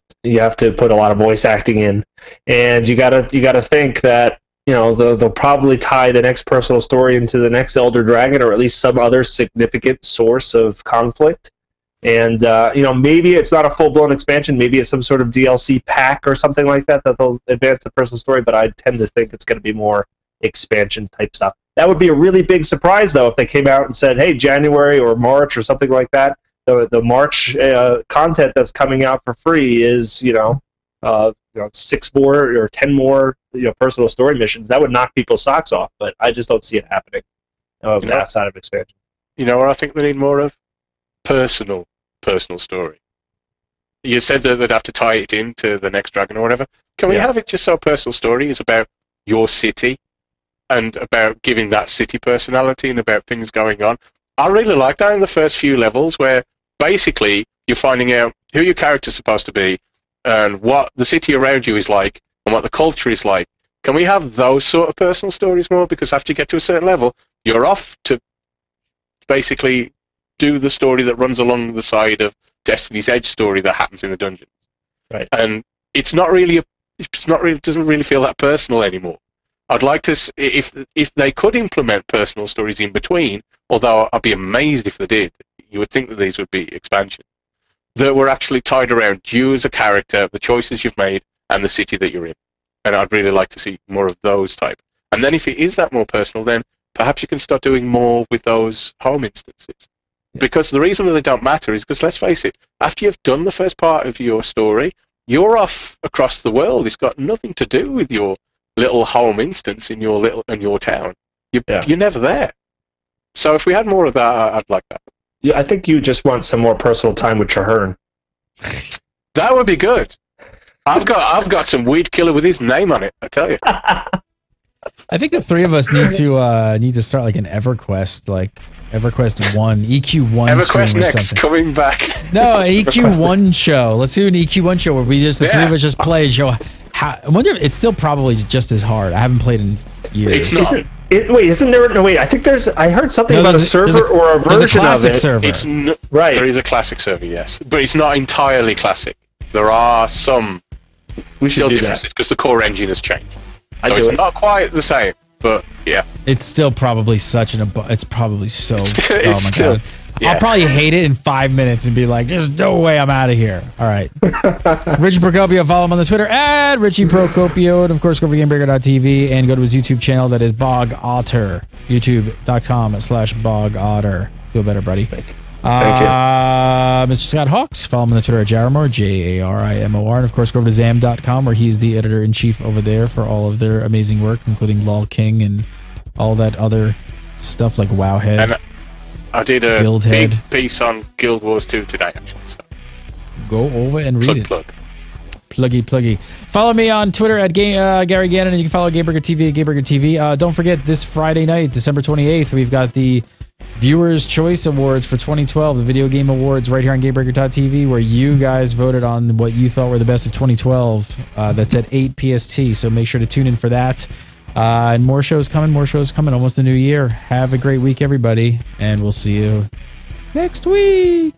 put a lot of voice acting in, and you gotta think that they'll probably tie the next personal story into the next Elder Dragon, or at least some other significant source of conflict. And maybe it's not a full-blown expansion. Maybe it's some sort of DLC pack or something like that they'll advance the personal story. But I tend to think it's going to be more expansion type stuff. That would be a really big surprise, though, if they came out and said, "Hey, January or March or something like that, the March content that's coming out for free is 6 more or 10 more personal story missions." That would knock people's socks off. But I just don't see it happening that side of expansion. You know what I think they need more of? Personal story. You said that they'd have to tie it into the next dragon or whatever. Can we have it just so personal story is about your city? And about giving that city personality and about things going on. I really like that in the first few levels where basically you're finding out who your character's supposed to be and what the city around you is like and what the culture is like. Can we have those sort of personal stories more? Because after you get to a certain level, you're off to basically do the story that runs along the side of Destiny's Edge story that happens in the dungeon. Right. And it doesn't really feel that personal anymore. I'd like to if they could implement personal stories in between, although I'd be amazed if they did. You would think that these would be expansions that were actually tied around you as a character, the choices you've made, and the city that you're in. And I'd really like to see more of those type. And then if it is that more personal, then perhaps you can start doing more with those home instances. Yeah. Because the reason that they don't matter is because, let's face it, after you've done the first part of your story, you're off across the world. It's got nothing to do with your little home instance in your town. You're never there. So if we had more of that, I'd like that. Yeah, I think you just want some more personal time with Chahern. That would be good. I've got some weed killer with his name on it, I tell you. I think the three of us need to start like an EverQuest, like EverQuest 1, EQ1 EverQuest stream or next, something. coming back. No, an EQ1 show. Let's do an EQ1 show where the three of us just play. Show. I wonder if it's still probably just as hard. I haven't played in years. It's not. Isn't there? No, wait. I think I heard something about a server or a version of it. Server. Right. There is a classic server, yes, but it's not entirely classic. There are some still differences because the core engine has changed. So it's not quite the same, but yeah. It's still probably it's probably so. It's my still, God. yeah. I'll probably hate it in 5 minutes and be like, "There's no way I'm out of here." All right. Richie Procopio, follow him on the Twitter at Richie Procopio, and of course go over to Gamebreaker.tv and go to his YouTube channel that is Bog Otter, YouTube.com/Bog Otter. Feel better, buddy. Thank you. Thank you. Mr. Scott Hawks, follow him on the Twitter at Jarimor, Jarimor. And of course, go over to Zam.com, where he's the editor-in-chief over there for all of their amazing work, including LOL King and all that other stuff like Wowhead. And I did a Guildhead. big piece on Guild Wars 2 today, actually. So. Go over and read Plug. Pluggy. Follow me on Twitter at Gary Gannon, and you can follow Gamebreaker TV at Gamebreaker TV. Don't forget, this Friday night, December 28th, we've got the Viewers' Choice Awards for 2012, the Video Game Awards, right here on Gamebreaker.tv, where you guys voted on what you thought were the best of 2012. That's at 8 PST, so make sure to tune in for that. And more shows coming, almost the new year. Have a great week, everybody, and we'll see you next week.